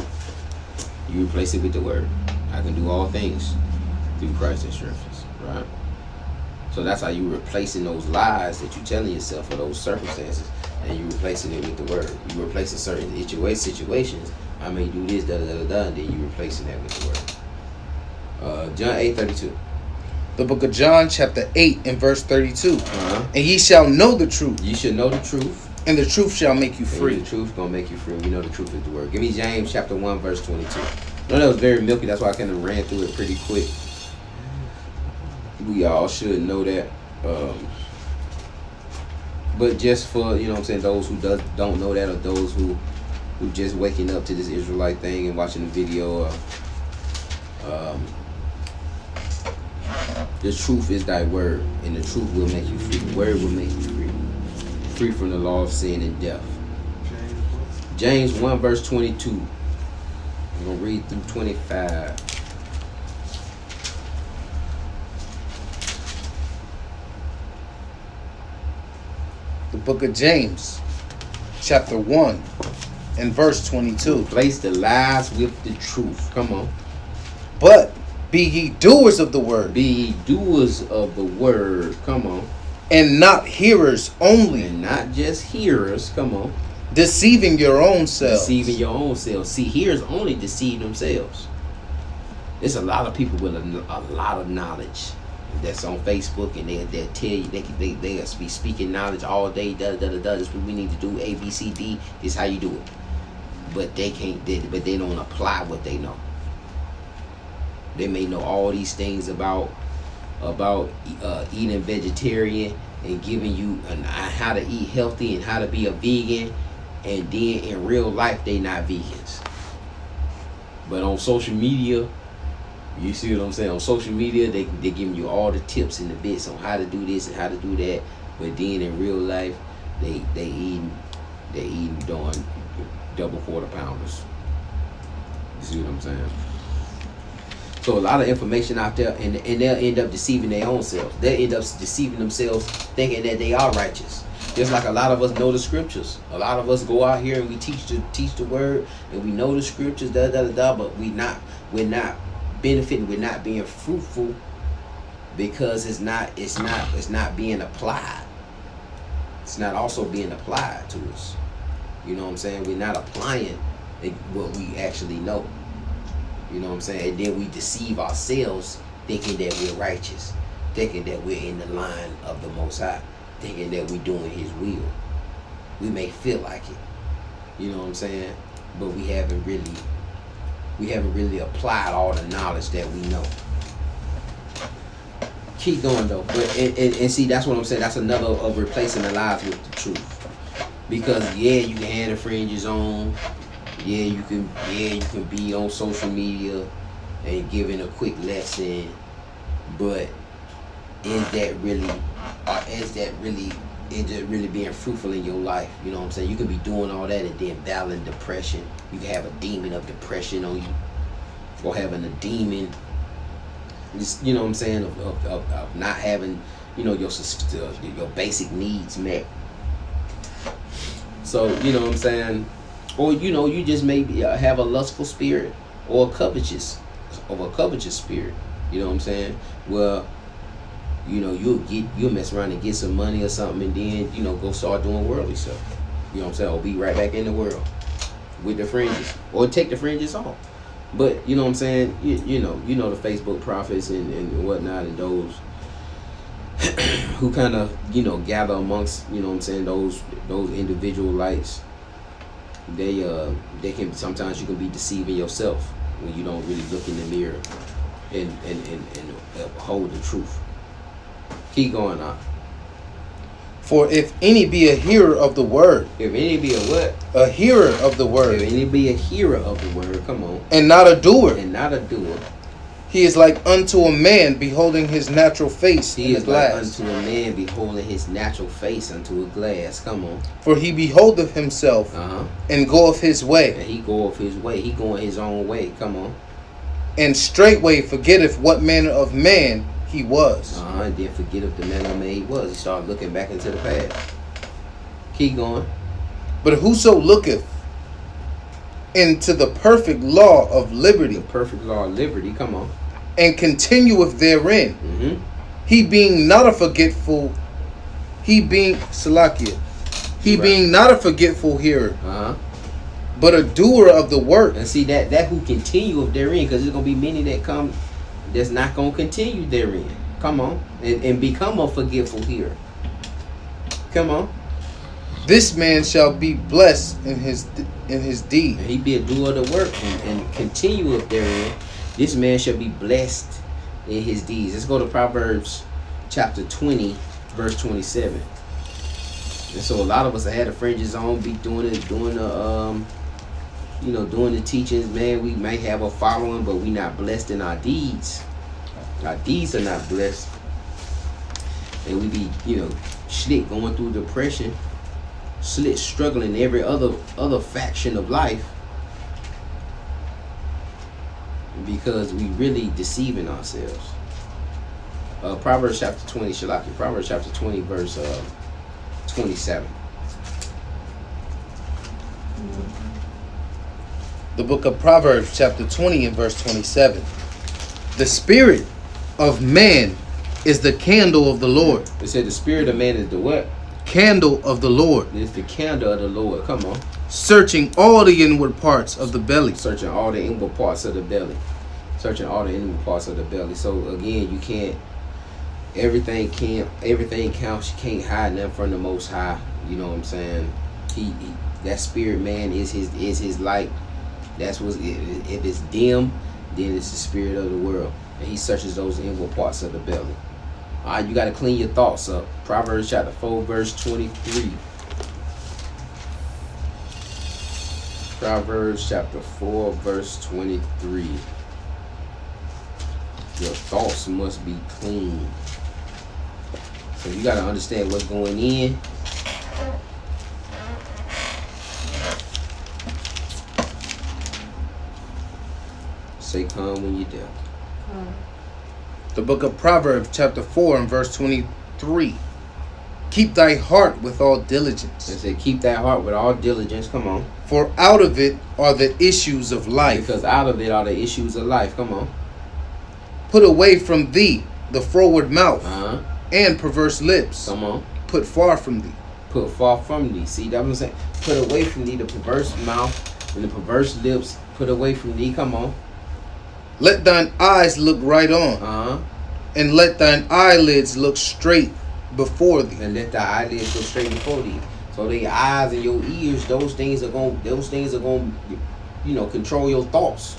You replace it with the word. I can do all things through Christ that strengthens, right? So that's how you replacing those lies that you're telling yourself, or those circumstances, and you replacing it with the word. You replacing certain situations. I may do this, and then you replacing that with the word. John 8:32. The book of John, chapter 8 and verse 32. Uh-huh. And ye shall know the truth. You should know the truth. And the truth shall make you free. And the truth gonna make you free. We know the truth is the word. Give me James chapter 1 verse 22. I know that was very milky. That's why I kind of ran through it pretty quick. We all should know that. But just for, you know what I'm saying, those who don't know that, or those who just waking up to this Israelite thing and watching the video, the truth is thy word, and the truth will make you free. The word will make you free. Free from the law of sin and death. James 1 verse 22. I'm going to read through 25. The book of James, chapter 1 and verse 22. Replace the lies with the truth. Come on. But be ye doers of the word. Be ye doers of the word. Come on. And not hearers only. And not just hearers. Come on. Deceiving your own selves. Deceiving your own selves. See, hearers only deceive themselves. There's a lot of people with a lot of knowledge that's on Facebook, and they'll tell you they'll be speaking knowledge all day. This is what we need to do. A, B, C, D. This is how you do it. But they can't. But they don't apply what they know. They may know all these things about eating vegetarian and giving you how to eat healthy and how to be a vegan, and then in real life they not vegans. But on social media, you see what I'm saying? On social media, they giving you all the tips and the bits on how to do this and how to do that. But then in real life, they eating doing double quarter pounders. You see what I'm saying? So a lot of information out there, and they'll end up deceiving their own selves. They'll end up deceiving themselves, thinking that they are righteous. Just like a lot of us know the scriptures. A lot of us go out here and we teach the word, and we know the scriptures, but we're not benefiting. We're not being fruitful because it's not being applied. It's not also being applied to us. You know what I'm saying? We're not applying what we actually know. You know what I'm saying? And then we deceive ourselves thinking that we're righteous, thinking that we're in the line of the Most High, thinking that we're doing His will. We may feel like it. You know what I'm saying? But we haven't really applied all the knowledge that we know. Keep going though. But and see, that's what I'm saying. That's another of replacing the lies with the truth. Because yeah, you can have the fringes on. you can be on social media and giving a quick lesson, but is that really being fruitful in your life? You know what I'm saying? You can be doing all that and then battling depression. You can have a demon of depression on you, or having a demon, you know what I'm saying, of not having, you know, your basic needs met. So, you know what I'm saying? Or, you know, you just maybe have a lustful spirit or a covetous spirit. You know what I'm saying? Well, you know, you'll mess around and get some money or something, and then, you know, go start doing worldly stuff. You know what I'm saying? Or be right back in the world with the fringes, or take the fringes off. But you know what I'm saying? You know the Facebook prophets and whatnot, and those who kind of, you know, gather amongst, you know what I'm saying, those individual lights. They can sometimes, you can be deceiving yourself when you don't really look in the mirror and hold the truth. Keep going on. For if any be a hearer of the word. If any be a what? A hearer of the word. If any be a hearer of the word, come on. And not a doer. And not a doer. He is like unto a man beholding his natural face in a glass. He is like unto a man beholding his natural face unto a glass. Come on. For he beholdeth himself and goeth his way. And he goeth his way. He going his own way. Come on. And straightway forgetteth what manner of man he was. And then forget of the manner of man he was. He started looking back into the past. Keep going. But whoso looketh into the perfect law of liberty. The perfect law of liberty. Come on. And continueth therein. He being not a forgetful. He being Salakia. He being not a forgetful hearer. But a doer of the work. And see that who continueth therein, because there's gonna be many that come that's not gonna continue therein. Come on. And become a forgetful hearer. Come on. This man shall be blessed in his deed. And he be a doer of the work and continueth therein. This man shall be blessed in his deeds. Let's go to Proverbs chapter 20, verse 27. And so a lot of us that had the fringes on, be doing the teachings, man. We might have a following, but we not blessed in our deeds. Our deeds are not blessed. And we be, you know, slick going through depression, slick struggling every other faction of life, because we really deceiving ourselves. Proverbs chapter 20, Shalaki. Proverbs chapter 20, verse 27. The book of Proverbs chapter 20 and verse 27. The spirit of man is the candle of the Lord. It said the spirit of man is the what? Candle of the Lord. It's the candle of the Lord. Come on. Searching all the inward parts of the belly. Searching all the inward parts of the belly. Searching all the inward parts of the belly. So again, you can't. Everything counts. You can't hide nothing from the Most High. You know what I'm saying? He that spirit man is his light. That's what. If it's dim, then it's the spirit of the world, and he searches those inward parts of the belly. All right, you got to clean your thoughts up. Proverbs chapter 4, verse 23. Proverbs chapter 4, verse 23. Your thoughts must be clean. So you got to understand what's going in. Say calm when you're there. The book of Proverbs chapter 4 and verse 23. Keep thy heart with all diligence. It said keep thy heart with all diligence. Come on. For out of it are the issues of life. Because out of it are the issues of life. Come on. Put away from thee the froward mouth and perverse lips. Come on. Put far from thee. Put far from thee. See, that's what I'm saying. Put away from thee the perverse mouth and the perverse lips. Put away from thee. Come on. Let thine eyes look right on. And let thine eyelids look straight before thee. And let thy eyelids look straight before thee. So the eyes and your ears, those things are going, you know, control your thoughts.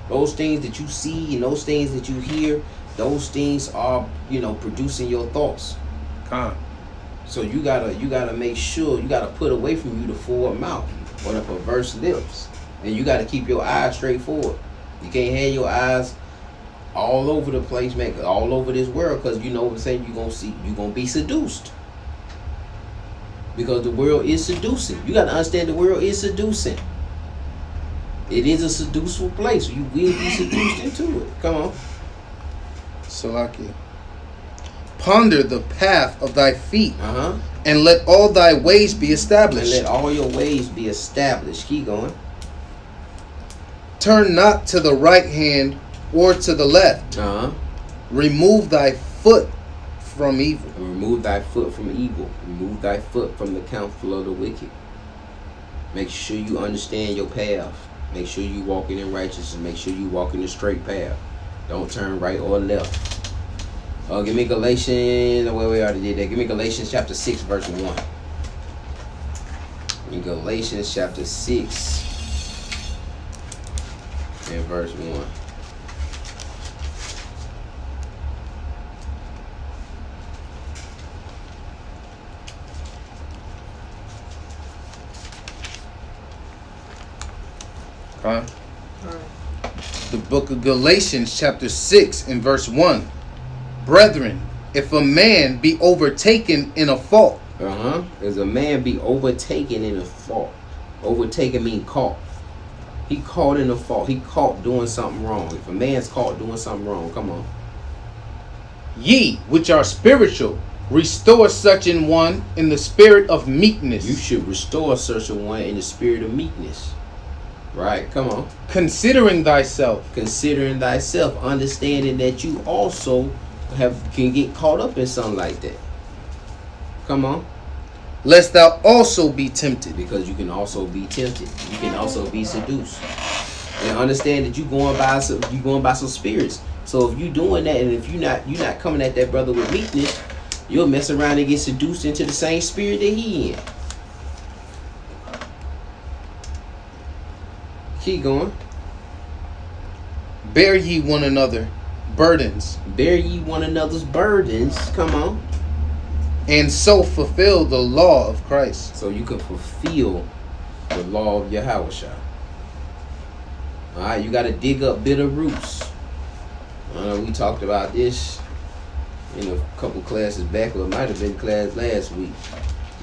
Those things that you see and those things that you hear, those things are, you know, producing your thoughts. So you gotta make sure, you gotta put away from you the forward mouth or the perverse lips. And you got to keep your eyes straight forward. You can't have your eyes all over the place, man, all over this world, because you know what I'm saying, you're going to be seduced. Because the world is seducing. You got to understand the world is seducing. It is a seduceful place. You will be seduced into it. Come on. Salaki. Ponder the path of thy feet, Uh-huh. and let all thy ways be And established. let all your ways be established. Keep going. Turn not to the right hand or to the left. Uh-huh. Remove thy foot from evil. And remove thy foot from evil. Remove thy foot from the counsel of the wicked. Make sure you understand your path. Make sure you walking in righteousness. Make sure you walk in the straight path. Don't turn right or left. Give me Galatians. Well, we already did that. Give me Galatians chapter 6, verse 1. In Galatians chapter 6 and verse 1. Huh? The book of Galatians chapter 6 and verse 1. Brethren, if a man be overtaken in a fault. As a man be overtaken in a fault. Overtaken mean caught. He caught in a fault. He caught doing something wrong. If a man's caught doing something wrong, come on. Ye, which are spiritual, restore such an one in the spirit of meekness. You should restore such a one in the spirit of meekness. Right, come on. Considering thyself. Considering thyself, understanding that you also can get caught up in something like that. Come on. Lest thou also be tempted. Because you can also be tempted. You can also be seduced. And understand that you're going by some spirits. So if you're doing that, and if you're not coming at that brother with meekness, you'll mess around and get seduced into the same spirit that he in. Keep going. Bear ye one another burdens. Bear ye one another's burdens. Come on. And so fulfill the law of Christ. So you can fulfill the law of Yahushua. Alright, you got to dig up bitter roots. We talked about this in a couple classes back, or it might have been class last week.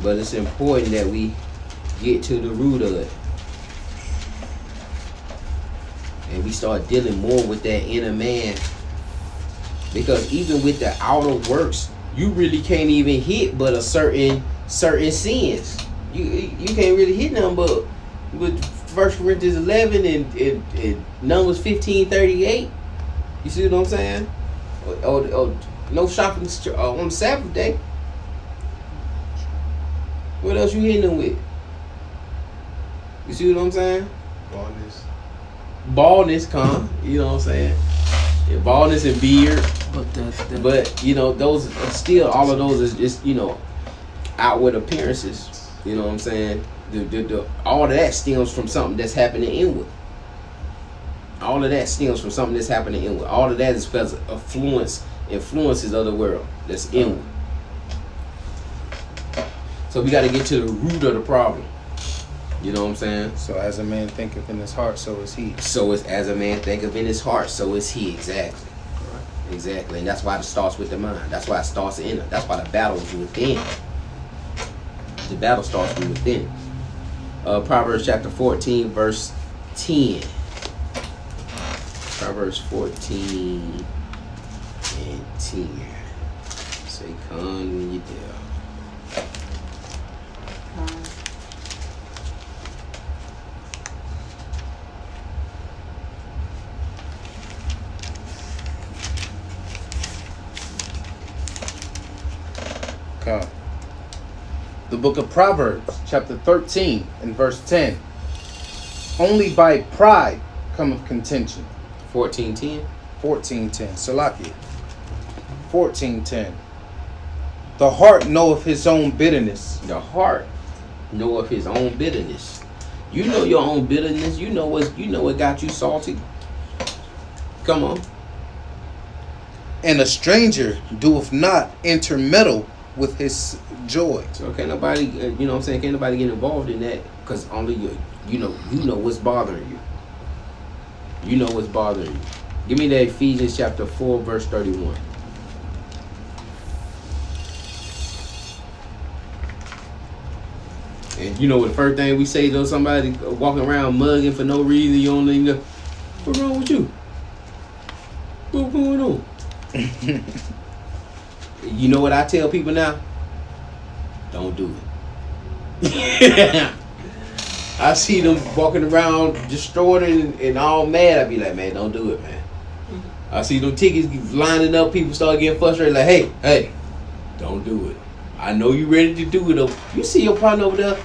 But it's important that we get to the root of it. And we start dealing more with that inner man. Because even with the outer works, you really can't even hit but a certain sins. You can't really hit nothing but with 1 Corinthians 11 and Numbers 15:38. You see what I'm saying? Or no shopping on Sabbath day. What else you hitting them with? You see what I'm saying? Baldness, come. You know what I'm saying? Yeah, baldness and beard. But you know, those still, all of those is just, you know, outward appearances. You know what I'm saying? All of that stems from something that's happening inward. All of that stems from something that's happening inward. All of that is because of influences of the world that's inward. So we got to get to the root of the problem. You know what I'm saying? So as a man thinketh in his heart, so is he. So it's as a man thinketh in his heart, so is he. Exactly. Right. Exactly. And that's why it starts with the mind. That's why it starts in it. That's why the battle is within. The battle starts from within. Proverbs chapter 14, verse 10. Proverbs 14 and 10. Say, come when you there. Come. The book of Proverbs, chapter 13 and verse 10. Only by pride cometh contention. 14:10. 14:10. Salaki. 14:10. The heart knoweth his own bitterness. The heart knoweth his own bitterness. You know your own bitterness. You know what got you salty. Come on. And a stranger doeth not intermeddle with his joy. So can't nobody, you know what I'm saying? Can't nobody get involved in that, because only you know what's bothering you. You know what's bothering you. Give me that Ephesians chapter 4, verse 31. And you know what the first thing we say to somebody walking around mugging for no reason, you don't even know, what's wrong with you? What's going on? You know what I tell people now? Don't do it. I see them walking around destroyed and all mad. I be like, man, don't do it, man. I see them tickets lining up. People start getting frustrated. Like, hey, don't do it. I know you ready to do it. Though. You see your partner over there,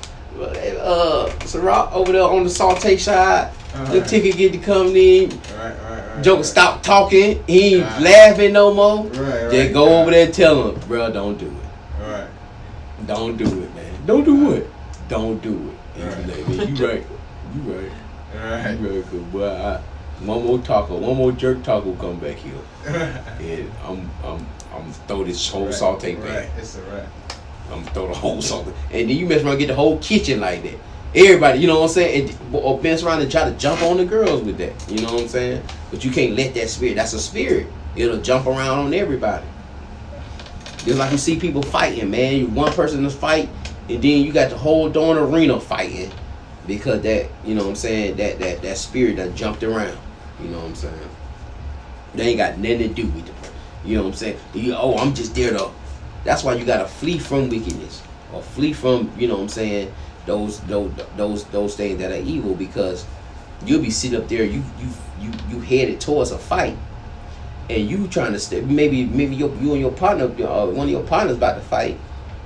Ciroc over there on the saute side. The ticket get to come in. Right. Joker stop talking. He ain't laughing no more. Right. Just go over there and tell him, bro, don't do it. Right. Don't do it, man. Don't do it. Don't do it. And Right. you like, man, you right. You right. Right. You right, cause boy, one more jerk taco come back here, and I'm throw this whole saute Right. back. It's a wrap. I'm throw the whole saute, and then you mess around and get the whole kitchen like that. Everybody, you know what I'm saying? Or mess around and try to jump on the girls with that. You know what I'm saying? But you can't let that spirit. That's a spirit. It'll jump around on everybody. Just like you see people fighting, man. One person to fight, and then you got the whole darn arena fighting because that, you know what I'm saying, that spirit that jumped around. You know what I'm saying? They ain't got nothing to do with it. You know what I'm saying? I'm just there to. That's why you gotta flee from wickedness or flee from, you know what I'm saying, those things that are evil, because you'll be sitting up there, you headed towards a fight, and you trying to stay. Maybe you and your partner, one of your partners about to fight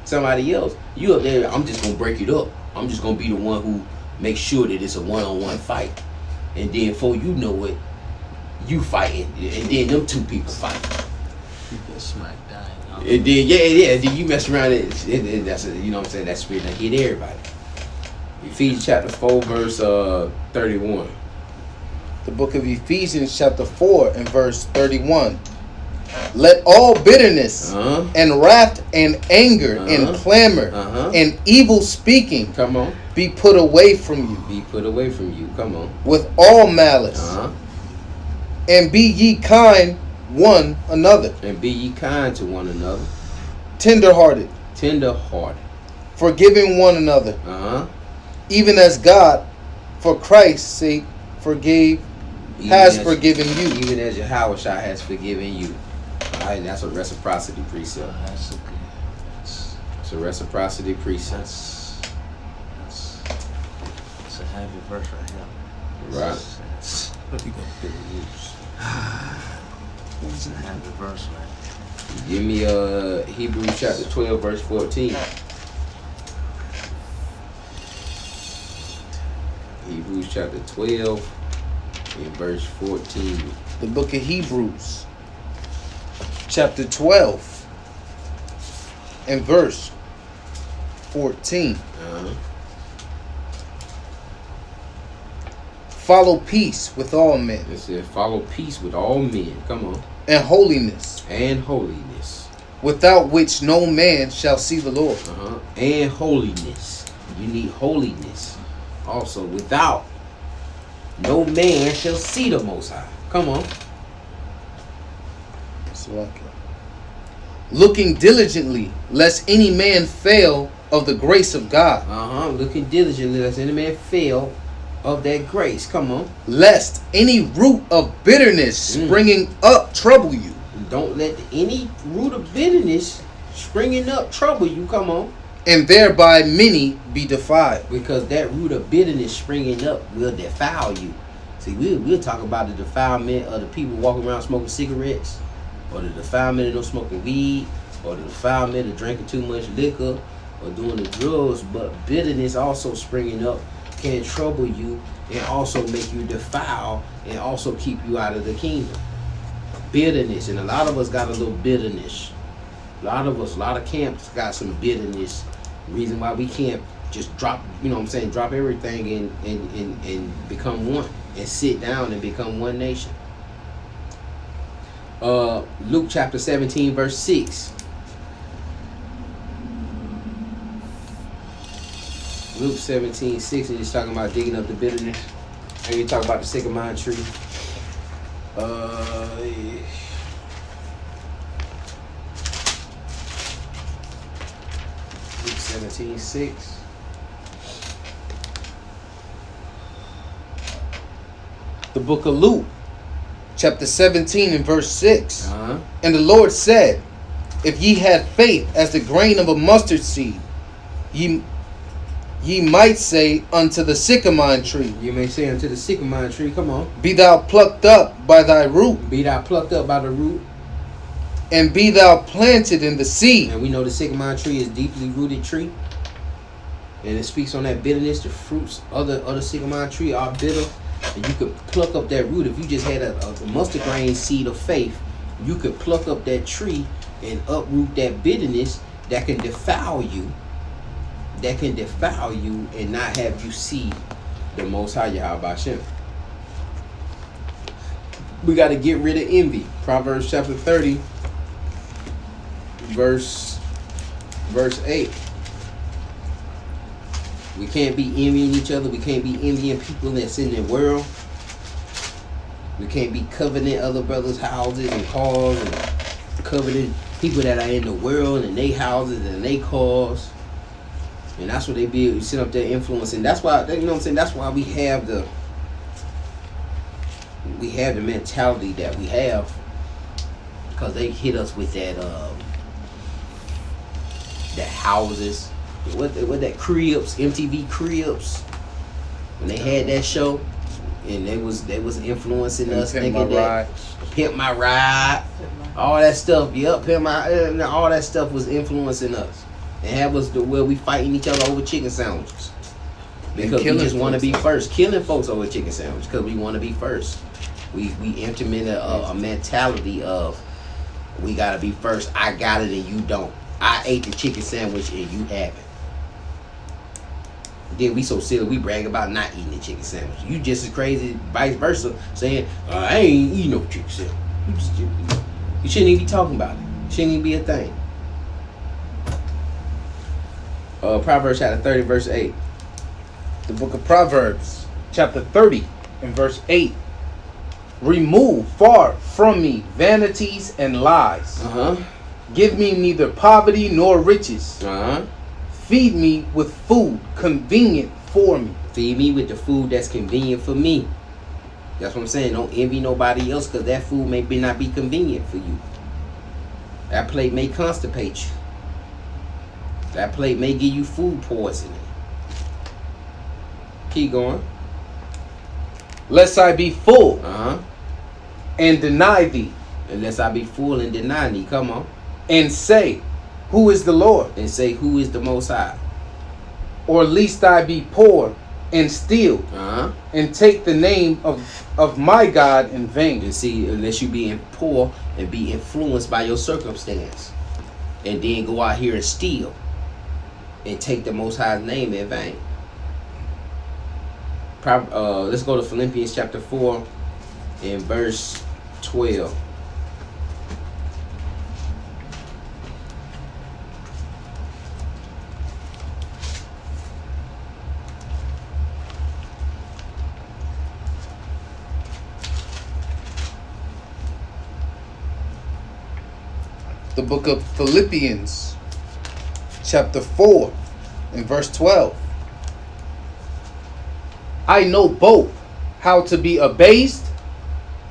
somebody else. You up there, I'm just gonna break it up. I'm just gonna be the one who makes sure that it's a one-on-one fight, and then before you know it, you fighting, and then them two people fight. You get smacked down. And then then you mess around and that's you know what I'm saying, that spirit that hit everybody. Ephesians chapter 4 verse 31. The book of Ephesians chapter 4 and verse 31. Let all bitterness and wrath and anger and clamor and evil speaking Come on. be put away from you. Be put away from you. Come on. With all malice. And be ye kind one another. And be ye kind to one another. Tenderhearted. Forgiving one another. Even as God, for Christ's sake, forgiven you. Even as Yahushua has forgiven you. Alright, that's a reciprocity precept. That's a good. It's a reciprocity precept. That's a heavy verse right here. Right. It's a heavy verse, man. Give me Hebrews chapter 12 verse 14. Hebrews chapter 12 and verse 14. The book of Hebrews chapter 12 and verse 14. Follow peace with all men. It says, follow peace with all men. Come on. And holiness. Without which no man shall see the Lord. And holiness. You need holiness. Also, without no man shall see the Most High. Come on. Looking diligently, lest any man fail of the grace of God. Looking diligently, lest any man fail of that grace. Come on. Lest any root of bitterness springing up trouble you. Don't let any root of bitterness springing up trouble you. Come on. And thereby many be defiled. Because that root of bitterness springing up will defile you. See, we'll talk about the defilement of the people walking around smoking cigarettes, or the defilement of them smoking weed, or the defilement of drinking too much liquor, or doing the drugs. But bitterness also springing up can trouble you and also make you defile and also keep you out of the kingdom. Bitterness, and a lot of us got a little bitterness. A lot of camps got some bitterness. Reason why we can't just drop, you know what I'm saying, drop everything and become one and sit down and become one nation. Luke chapter 17 verse 6. Luke 17:6, and he's talking about digging up the bitterness. And you talk about the sycamore tree. Luke 17:6. The book of Luke, chapter 17 and verse 6. Uh-huh. And the Lord said, if ye had faith as the grain of a mustard seed, ye might say unto the sycamore tree, You may say unto the sycamore tree, come on. be thou plucked up by thy root, Be thou plucked up by the root. and be thou planted in the sea. And we know the sycamore tree is deeply rooted tree. And it speaks on that bitterness. The fruits of the sycamore tree are bitter. And you could pluck up that root. If you just had a mustard grain seed of faith, you could pluck up that tree and uproot that bitterness that can defile you. That can defile you and not have you see the Most High Yahweh Hashem. We got to get rid of envy. Proverbs chapter 30, verse 8. We can't be envying each other. We can't be envying people that's in the world. We can't be coveting other brothers' houses and cars, and coveting people that are in the world and they houses and they cars. And that's what they be. You sit up there influencing. That's why, you know what I'm saying. That's why we have the mentality that we have, because they hit us with that houses. What that Cribs, MTV Cribs, when they had that show, and they was influencing us, thinking that Pimp My Ride, all that stuff. Yup, all that stuff was influencing us, and have us to where we fighting each other over chicken sandwiches because we just want to be first, killing folks over chicken sandwiches because we want to be first. We implement a mentality of we gotta be first. I got it and you don't. I ate the chicken sandwich and you haven't. Then we so silly, we brag about not eating the chicken sandwich. You just as crazy, vice versa, saying, I ain't eating no chicken sandwich. You shouldn't even be talking about it. It shouldn't even be a thing. Proverbs chapter 30, verse 8. The book of Proverbs, chapter 30 and verse 8. Remove far from me vanities and lies. Give me neither poverty nor riches. Feed me with food convenient for me. Feed me with the food that's convenient for me. That's what I'm saying. Don't envy nobody else because that food may not be convenient for you. That plate may constipate you. That plate may give you food poisoning. Keep going. Lest I be full and deny thee. Unless I be full and deny thee. Come on. And say, who is the Lord? And say, who is the Most High? Or lest I be poor and steal and take the name of my God in vain. And see, unless you be poor and be influenced by your circumstance, and then go out here and steal and take the Most High's name in vain. Let's go to Philippians chapter 4 and verse 12. The book of Philippians, chapter 4 and verse 12. I know both how to be abased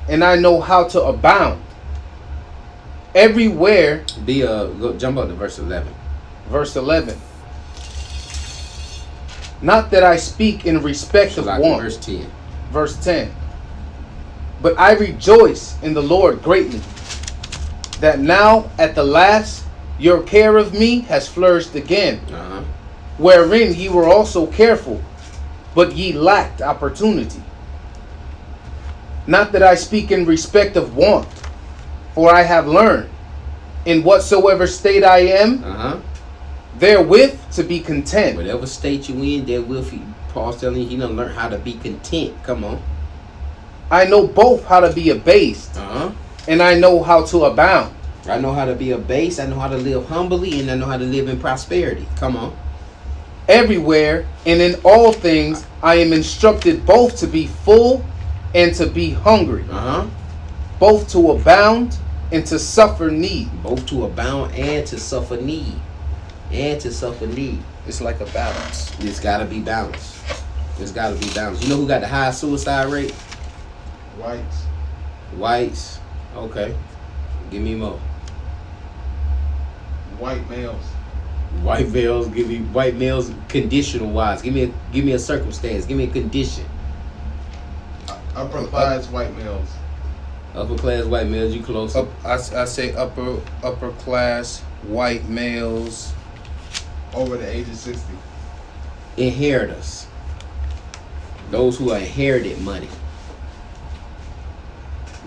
and I know how to abound. Everywhere. Jump up to verse 11. Verse 11. Not that I speak in respect of one. Verse 10. Verse 10. But I rejoice in the Lord greatly, that now at the last your care of me has flourished again, wherein ye were also careful, but ye lacked opportunity. Not that I speak in respect of want, for I have learned, in whatsoever state I am, therewith to be content. Whatever state you in, therewith, Paul's telling you, he done learn how to be content. Come on. I know both how to be abased, and I know how to abound. I know how to be abased, I know how to live humbly, and I know how to live in prosperity. Come on. everywhere, and in all things I am instructed both to be full and to be hungry, both to abound and to suffer need. Both to abound and to suffer need. And to suffer need. It's like a balance. It's gotta be balanced. It's gotta be balanced. You know who got the highest suicide rate? Whites. Whites. Okay. Give me more. White males. White males. Give me white males conditional wise. Give me a circumstance. Give me a condition. Upper class white males. Upper class white males. You close. I say upper class white males Over the age of 60. Inheritors. Those who inherited money.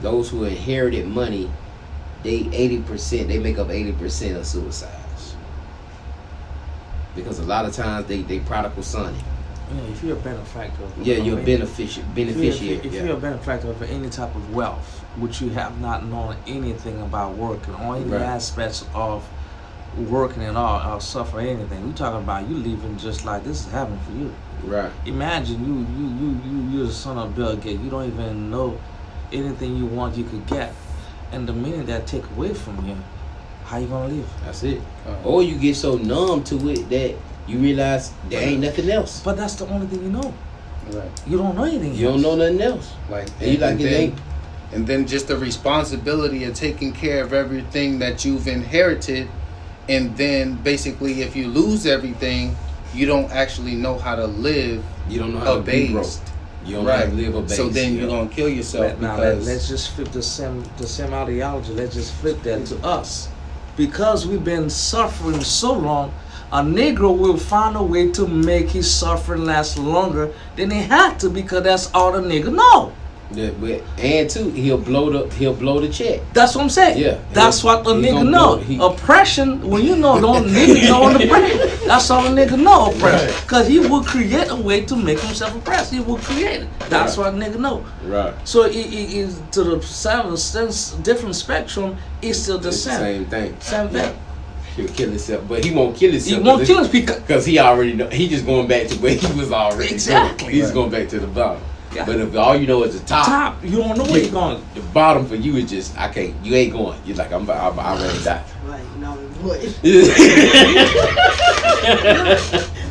Those who inherited money, they make up 80% of suicides. Because a lot of times they prodigal son it. Yeah, if you're a benefactor. Yeah, you're a beneficiary. If you're a benefactor of any type of wealth, which you have not known anything about working or any aspects of working at all or suffer anything, we're talking about you leaving just like this is happening for you. Right. Imagine you're the son of Bill Gates. You don't even know anything you want you could get, and the minute that take away from you, how you gonna live? That's it. Or you get so numb to it that you realize there ain't nothing else. But that's the only thing you know. Right. You don't know anything. You don't know nothing else. Like, and you like it ain't. And then just the responsibility of taking care of everything that you've inherited, and then basically if you lose everything, you don't actually know how to live. You don't know how to be broke. You don't know how to live a base. So then you're gonna kill yourself. Now let's just flip the same ideology. Let's just flip that to us, because we've been suffering so long. A Negro will find a way to make his suffering last longer than he had to, because that's all the nigga know. Yeah, but and too, he'll blow the check. That's what I'm saying. Yeah, that's what the nigga know. Oppression, when you know, don't nigga know the oppression. That's all the nigga know, oppression. Because he will create a way to make himself oppressed. He will create it. That's what the nigga know. Right. So it is to the different spectrum. It's still the same. Same thing. Same thing. He'll kill himself, but he won't kill himself. He won't kill himself because he already know. He just going back to where he was already. Exactly. He's going back to the bottom. Yeah. But if all you know is the top, you don't know where you're going. The bottom for you is just you ain't going. You're like I'm ready to die. Right, no, what?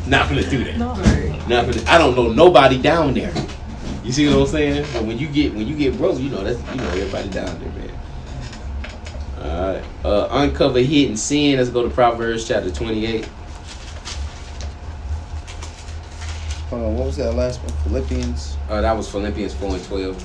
Not gonna do that. No. Not gonna. I don't know nobody down there. You see what I'm saying? But when you get broke, you know everybody down there, man. All right. Uncover hidden sin. Let's go to Proverbs chapter 28. Hold on, what was that last one? Philippians? That was Philippians 4:12.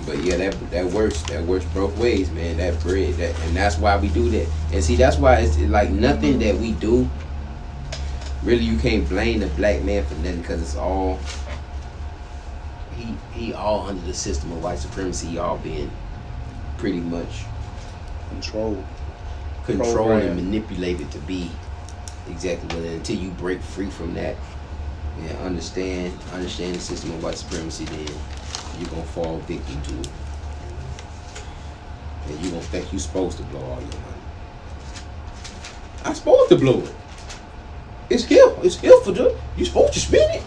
But yeah, that works both ways, man. That bread, and that's why we do that. And see, that's why it's like nothing that we do. Really, you can't blame the black man for nothing, because it's all he all under the system of white supremacy. He all being pretty much controlled and manipulated to be exactly what it is. Until you break free from that and understand the system of white supremacy, then you're gonna fall victim to it. And you're gonna think you're supposed to blow all your money. I'm supposed to blow it. It's here for the you're supposed to spend it.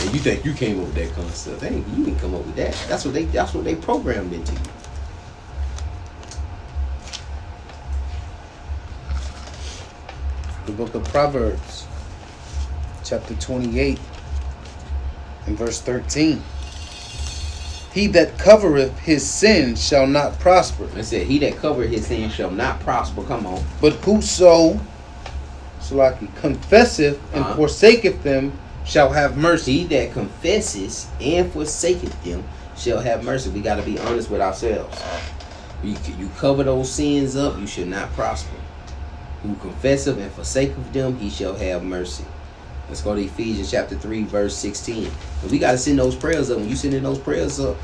And you think you came up with that concept. Hey, you didn't come up with that. That's what they programmed into you. The book of Proverbs, chapter 28, and verse 13. He that covereth his sin shall not prosper. I said, he that covereth his sin shall not prosper. Come on. But whoso confesseth and forsaketh them shall have mercy. He that confesses and forsaketh them shall have mercy. We got to be honest with ourselves. You cover those sins up, you should not prosper. Who confesseth and forsaketh them, he shall have mercy. Let's go to Ephesians chapter 3, verse 16. And we got to send those prayers up. When you send in those prayers up,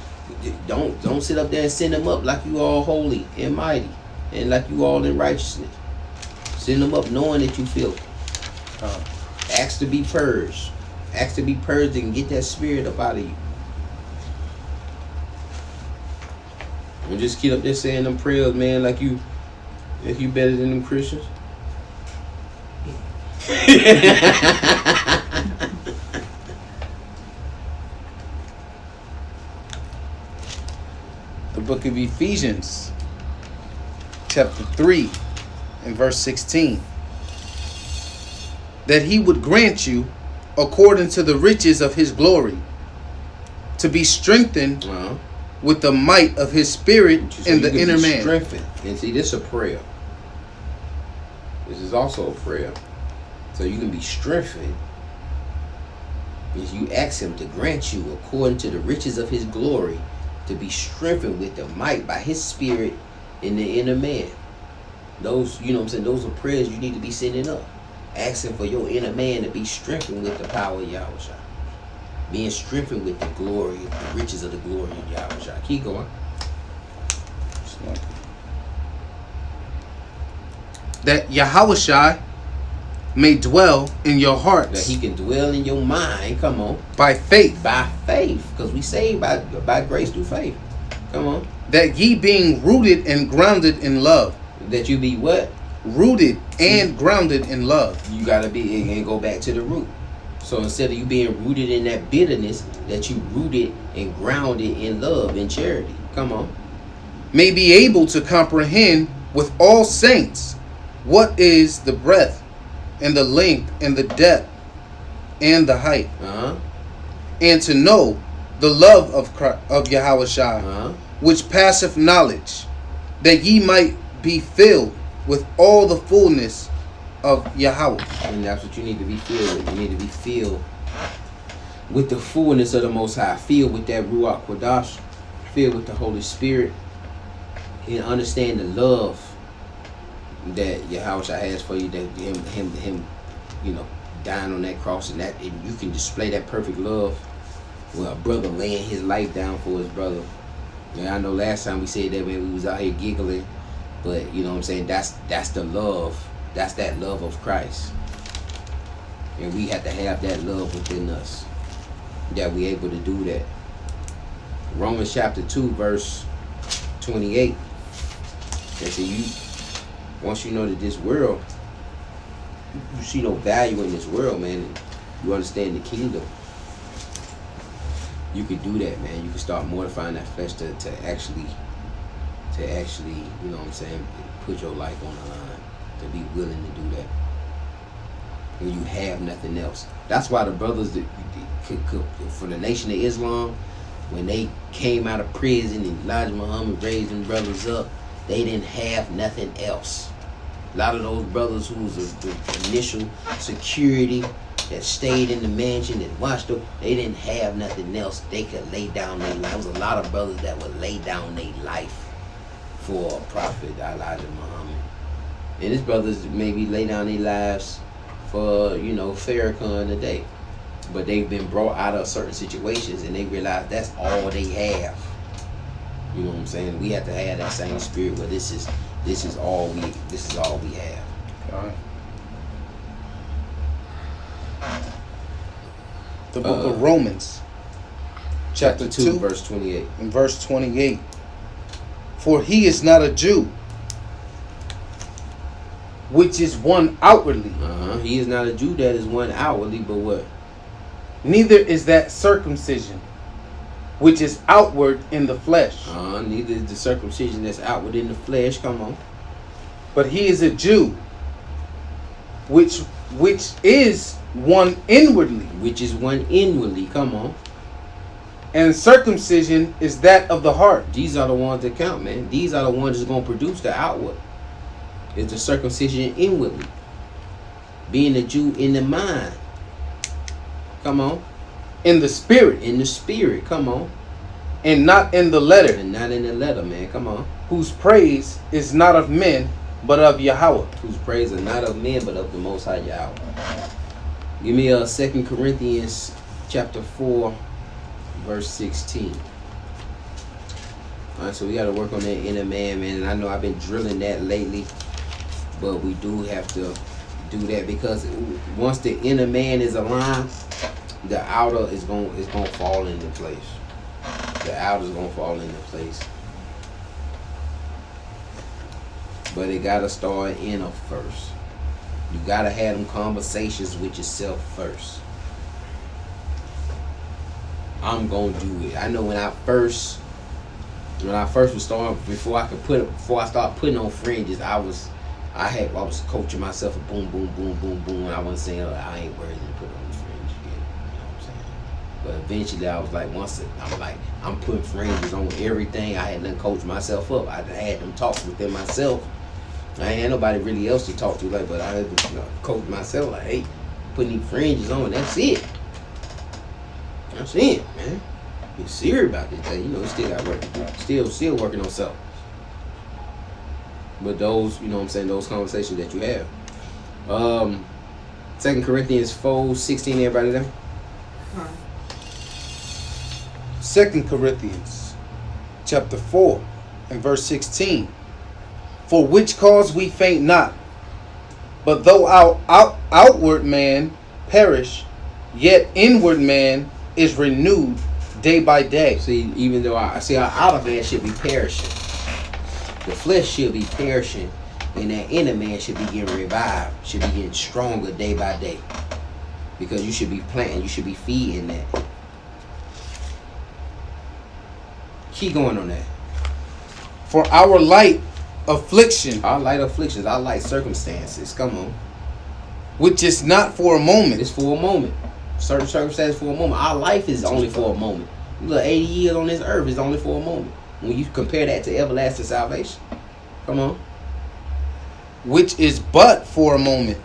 don't sit up there and send them up like you all holy and mighty and like you all in righteousness. Send them up knowing that you filthy. Ask to be purged. Ask to be purged and get that spirit up out of you. And just keep up there saying them prayers, man, like you better than them Christians. The book of Ephesians, chapter 3, and verse 16. That he would grant you, according to the riches of his glory, to be strengthened with the might of his spirit in the inner man. Strengthened. And see, this is a prayer. This is also a prayer. So you can be strengthened if you ask him to grant you, according to the riches of his glory, to be strengthened with the might by his spirit in the inner man. Those, you know what I'm saying, those are prayers you need to be sending up. Asking for your inner man to be strengthened with the power of Yahweh. Being strengthened with the glory, the riches of the glory of Yahweh. Keep going. That Yahweh may dwell in your hearts. That he can dwell in your mind. Come on. By faith. By faith. Because we saved by grace through faith. Come on. That ye being rooted and grounded in love. That you be what? Rooted and grounded in love. You gotta be and go back to the root. So instead of you being rooted in that bitterness, that you rooted and grounded in love and charity. Come on. May be able to comprehend with all saints what is the breadth and the length and the depth and the height. And to know the love of Christ, of Yahweh which passeth knowledge, that ye might be filled with all the fullness of Yahweh. And that's what you need to be filled with. You need to be filled with the fullness of the Most High. Filled with that Ruach Kodash. Filled with the Holy Spirit. And understand the love that Yahweh has for you. That him, you know, dying on that cross, and that and you can display that perfect love. Well, a brother laying his life down for his brother. Yeah, I know last time we said that, man, we was out here giggling. But you know what I'm saying, that's the love. That's that love of Christ. And we have to have that love within us, that we able to do that. Romans chapter 2 verse 28. They say you, once you know that this world, you see no value in this world, man, and you understand the kingdom, you can do that, man. You can start mortifying that flesh to actually, you know what I'm saying, put your life on the line, to be willing to do that. When you have nothing else. That's why the brothers that for the Nation of Islam, when they came out of prison and Elijah Muhammad raised them brothers up, they didn't have nothing else. A lot of those brothers who was the initial security that stayed in the mansion and watched them, they didn't have nothing else. They could lay down their life. There was a lot of brothers that would lay down their life for Prophet Elijah Muhammad. And his brothers maybe lay down their lives for, you know, Farrakhan today. But they've been brought out of certain situations and they realize that's all they have. You know what I'm saying? We have to have that same spirit where this is all we have. All right. The book of Romans, chapter 2, verse 28. and verse 28. For he is not a Jew, which is one outwardly. He is not a Jew that is one outwardly, but what? Neither is that circumcision, which is outward in the flesh. Neither is the circumcision that's outward in the flesh. Come on. But he is a Jew, which is one inwardly. Which is one inwardly. Come on. And circumcision is that of the heart. These are the ones that count, man. These are the ones that's going to produce the outward. It's the circumcision inwardly. Being a Jew in the mind. Come on. In the spirit. In the spirit. Come on. And not in the letter. And not in the letter, man. Come on. Whose praise is not of men, but of Yahweh. Whose praise is not of men, but of the Most High Yahweh. Give me 2 Corinthians chapter 4, verse 16. All right, so we got to work on that inner man, man. And I know I've been drilling that lately, but we do have to do that because once the inner man is aligned, the outer is going to fall into place. The outer is going to fall into place. But it gotta start inner first. You gotta have them conversations with yourself first. I'm gonna do it. I know when I first was starting, before I start putting on fringes, I was coaching myself a boom, boom, boom, boom, boom, and I wasn't saying, oh, I ain't worthy to put on the fringe yet. You know what I'm saying? But eventually I was like, I'm putting fringes on everything. I had to coach myself up. I had them talks within myself. I ain't had nobody really else to talk to, like, but I had to coach myself, like, hey, putting these fringes on, that's it. That's it, man. Be serious about this thing. You still got work to do. Still working on self. But those, those conversations that you have. 2 Corinthians 4:16, everybody there? 2 Corinthians chapter 4 and verse 16. For which cause we faint not, but though our outward man perish, yet inward man is renewed day by day. See, even though our outer man should be perishing, the flesh should be perishing, and that inner man should be getting revived, should be getting stronger day by day. Because you should be planting, you should be feeding that. Keep going on that. For our light afflictions, our light circumstances, come on. Which is not for a moment. It's for a moment. Certain circumstances for a moment. Our life is only for a moment. You look, 80 years on this earth is only for a moment. When you compare that to everlasting salvation. Come on. Which is but for a moment.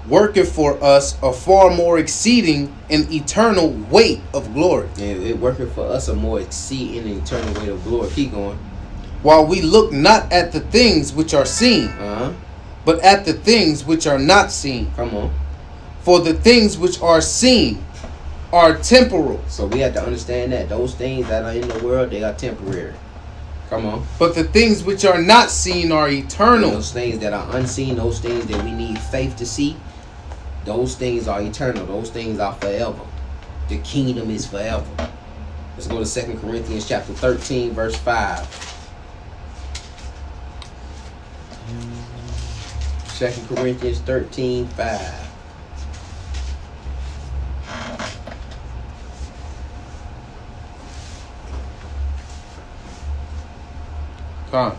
Worketh for us a far more exceeding and eternal weight of glory. And it worketh for us a more exceeding and eternal weight of glory. Keep going. While we look not at the things which are seen, but at the things which are not seen. Come on. For the things which are seen are temporal. So we have to understand that those things that are in the world, they are temporary. Come on. But the things which are not seen are eternal. Those things that are unseen, those things that we need faith to see, those things are eternal. Those things are forever. The kingdom is forever. Let's go to 2 Corinthians chapter 13, verse 5. 2 Corinthians 13, 5. Come.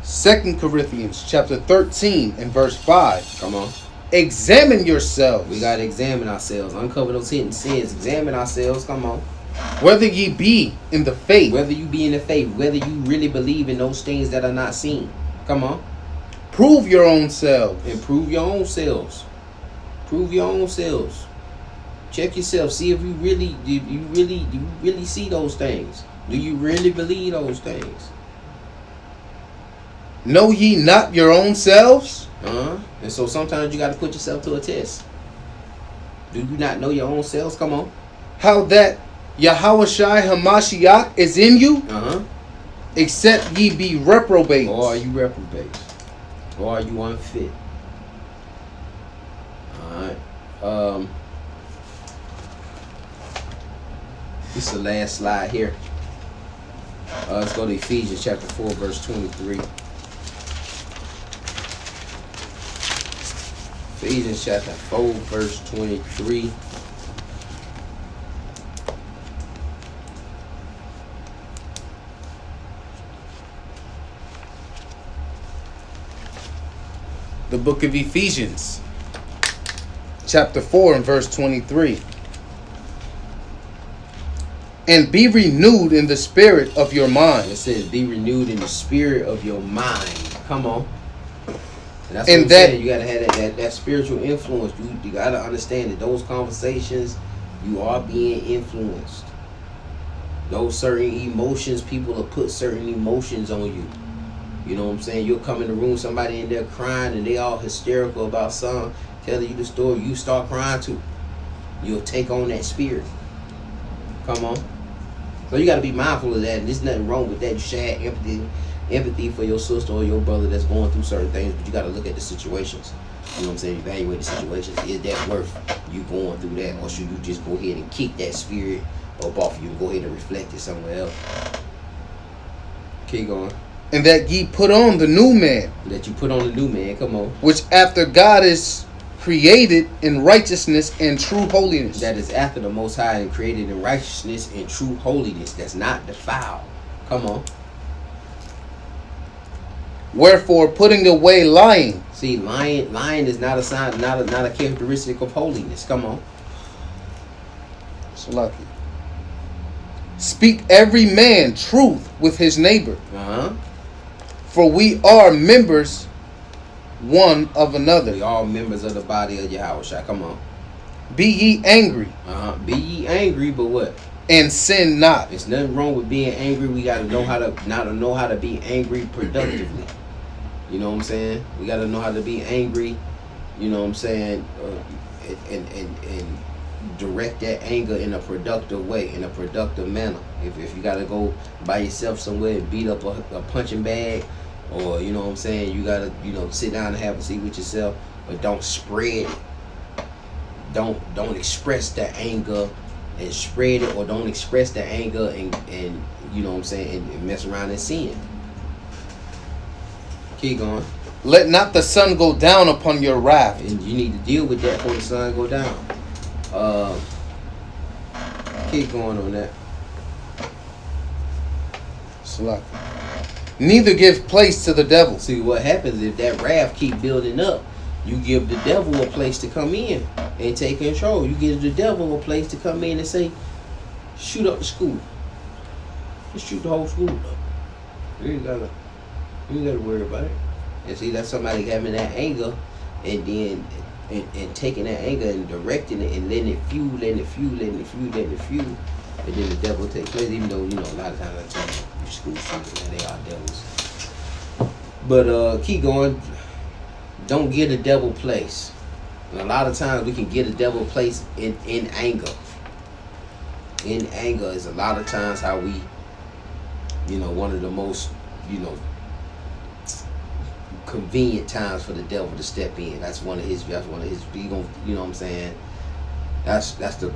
2 Corinthians chapter 13 and verse 5. Come on. Examine yourselves. We got to examine ourselves. Uncover those hidden sins. Examine ourselves. Come on. Whether ye be in the faith. Whether you be in the faith. Whether you really believe in those things that are not seen. Come on. Prove your own selves. And prove your own selves. Prove your own selves. Check yourself. See if you really, do you really see those things. Do you really believe those things? Know ye not your own selves? And so sometimes you got to put yourself to a test. Do you not know your own selves? Come on. How that Yahushua Hamashiach is in you? Except ye be reprobates. Or are you reprobates? Or are you unfit? Alright. This is the last slide here. Let's go to Ephesians chapter 4, verse 23. Ephesians chapter 4, verse 23. The book of Ephesians, chapter 4 and verse 23. And be renewed in the spirit of your mind. It says, be renewed in the spirit of your mind. Come on. And that's and what that saying. You gotta have that spiritual influence. You gotta understand that those conversations, you are being influenced. Those certain emotions, people will put certain emotions on you. You know what I'm saying? You'll come in the room, somebody in there crying, and they all hysterical about something, telling you the story. You start crying too. You'll take on that spirit. Come on. So you got to be mindful of that. And there's nothing wrong with that. You should have empathy for your sister or your brother that's going through certain things, but you got to look at the situations. You know what I'm saying? Evaluate the situations. Is that worth you going through that, or should you just go ahead and kick that spirit up off you and go ahead and reflect it somewhere else? Keep going. And that ye put on the new man, That you put on the new man. Come on. which after God is created in righteousness and true holiness. That is after the Most High and created in righteousness and true holiness. That's not defiled. Come on. Wherefore, putting away lying, See, lying is not a sign, not a characteristic of holiness. Come on. Salaki. Speak every man truth with his neighbor, for we are members one of another. We all members of the body of Yahushua. Come on. Be ye angry, Be ye angry, but what? and sin not. There's nothing wrong with being angry. We gotta know how to be angry productively. You know what I'm saying? We gotta know how to be angry. You know what I'm saying? And direct that anger in a productive way, in a productive manner. If you gotta go by yourself somewhere and beat up a punching bag, or you know what I'm saying, you gotta sit down and have a seat with yourself, but don't spread it. Don't express the anger and spread it, or don't express the anger and you know what I'm saying, and mess around and sin. Keep going. Let not the sun go down upon your wrath. And you need to deal with that before the sun go down. Keep going on that. Salaki. Neither give place to the devil. See what happens if that wrath keep building up. You give the devil a place to come in and take control. You give the devil a place to come in and say, shoot up the school. Just shoot the whole school up. You ain't gotta worry about it. And see, that's somebody having that anger, and then and taking that anger and directing it and letting it fuel, and then the devil takes place. Even though a lot of times I tell you school shooters, and they are devils. But keep going. Don't give the devil place. And a lot of times we can give the devil place in anger. In anger is a lot of times how we, one of the most, convenient times for the devil to step in. That's one of his. You know what I'm saying? That's the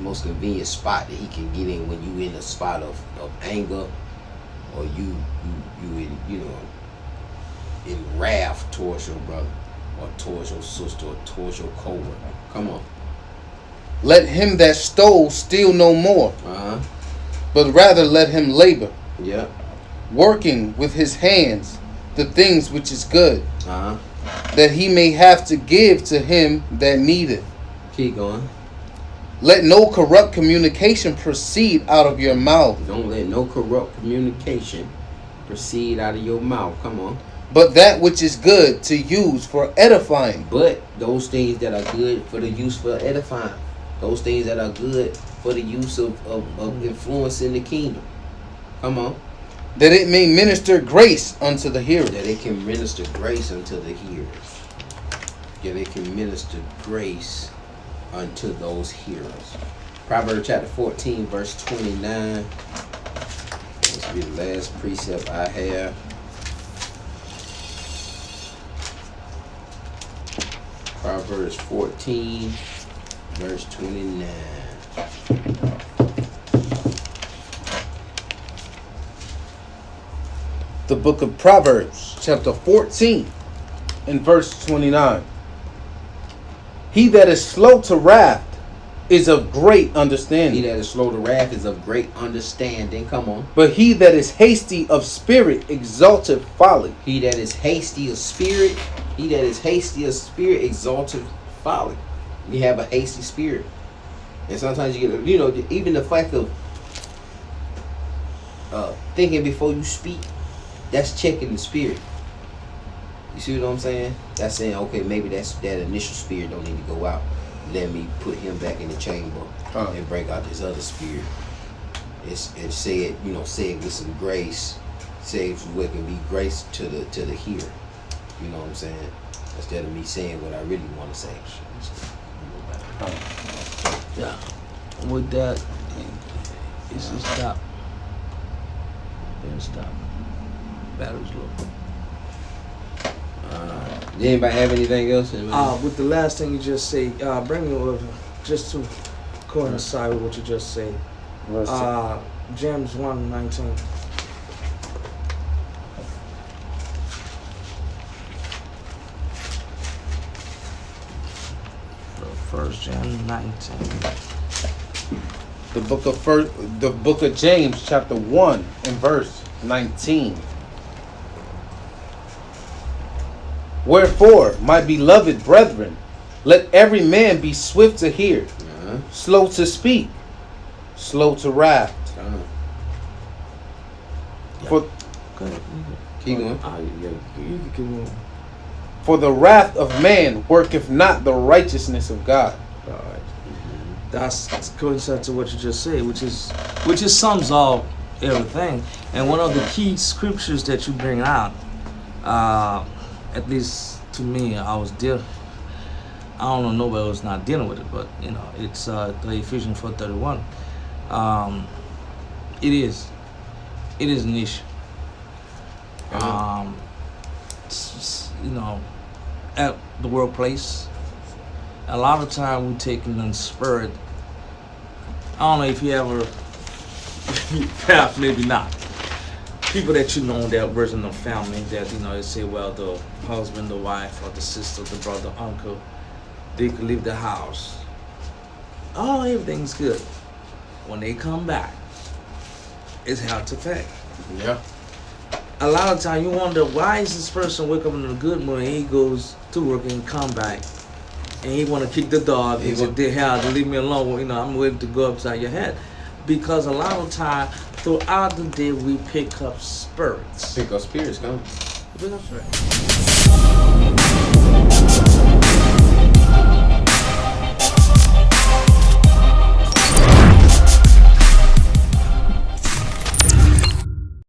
most convenient spot that he can get in when you in a spot of anger, or you in wrath towards your brother, or towards your sister, or towards your coworker. Come on. Let him that stole steal no more, but rather let him labor, working with his hands the things which is good, that he may have to give to him that needeth. Keep going. Let no corrupt communication proceed out of your mouth. Don't let no corrupt communication proceed out of your mouth. Come on. But that which is good to use for edifying. But those things that are good for the use for edifying. Those things that are good for the use of influencing the kingdom. Come on. That it may minister grace unto the hearers. That it can minister grace unto the hearers. That it can minister grace unto those hearers. Proverbs chapter 14, verse 29. This will be the last precept I have. Proverbs 14, verse 29. The book of Proverbs, chapter 14, and verse 29. He that is slow to wrath is of great understanding. He that is slow to wrath is of great understanding. Come on. But he that is hasty of spirit exalteth folly. He that is hasty of spirit, exalteth folly. You have a hasty spirit. And sometimes you get, even the fact of thinking before you speak, that's checking the spirit. You see what I'm saying? That's saying, okay, maybe that initial spirit don't need to go out. Let me put him back in the chamber and bring out this other spirit. And say it, say it with some grace. Say it what can be grace to the hearer. You know what I'm saying? Instead of me saying what I really want to say. Yeah. With that, it's just stop. Then stop. Battery's low. Did anybody have anything else? With the last thing you just say, bring me over, just to coincide with what you just said. James 1:19. 1 John 19. The book of James, chapter 1 and verse 19. Wherefore, my beloved brethren, let every man be swift to hear, slow to speak, slow to wrath. For Go ahead. Keep going. You can keep going. For the wrath of man worketh not the righteousness of God. All right. That's coincident to what you just said, which is sums all everything. And one of the key scriptures that you bring out, at least to me, I don't know, nobody was not dealing with it, but it's the Ephesians 4:31. It is an issue. At the workplace, a lot of time we taking in spirit. I don't know if you ever, perhaps maybe not. People that you know that was in the family that they say, well, the husband, the wife, or the sister, the brother, uncle, they could leave the house. Oh, everything's good. When they come back, it's hell to pay. Yeah. A lot of time you wonder, why is this person wake up in a good mood and he goes to work and come back and he want to kick the dog and say, hell, leave me alone, I'm ready to go upside your head. Because a lot of time throughout the day we pick up spirits. Pick up spirits, come. Pick up spirits.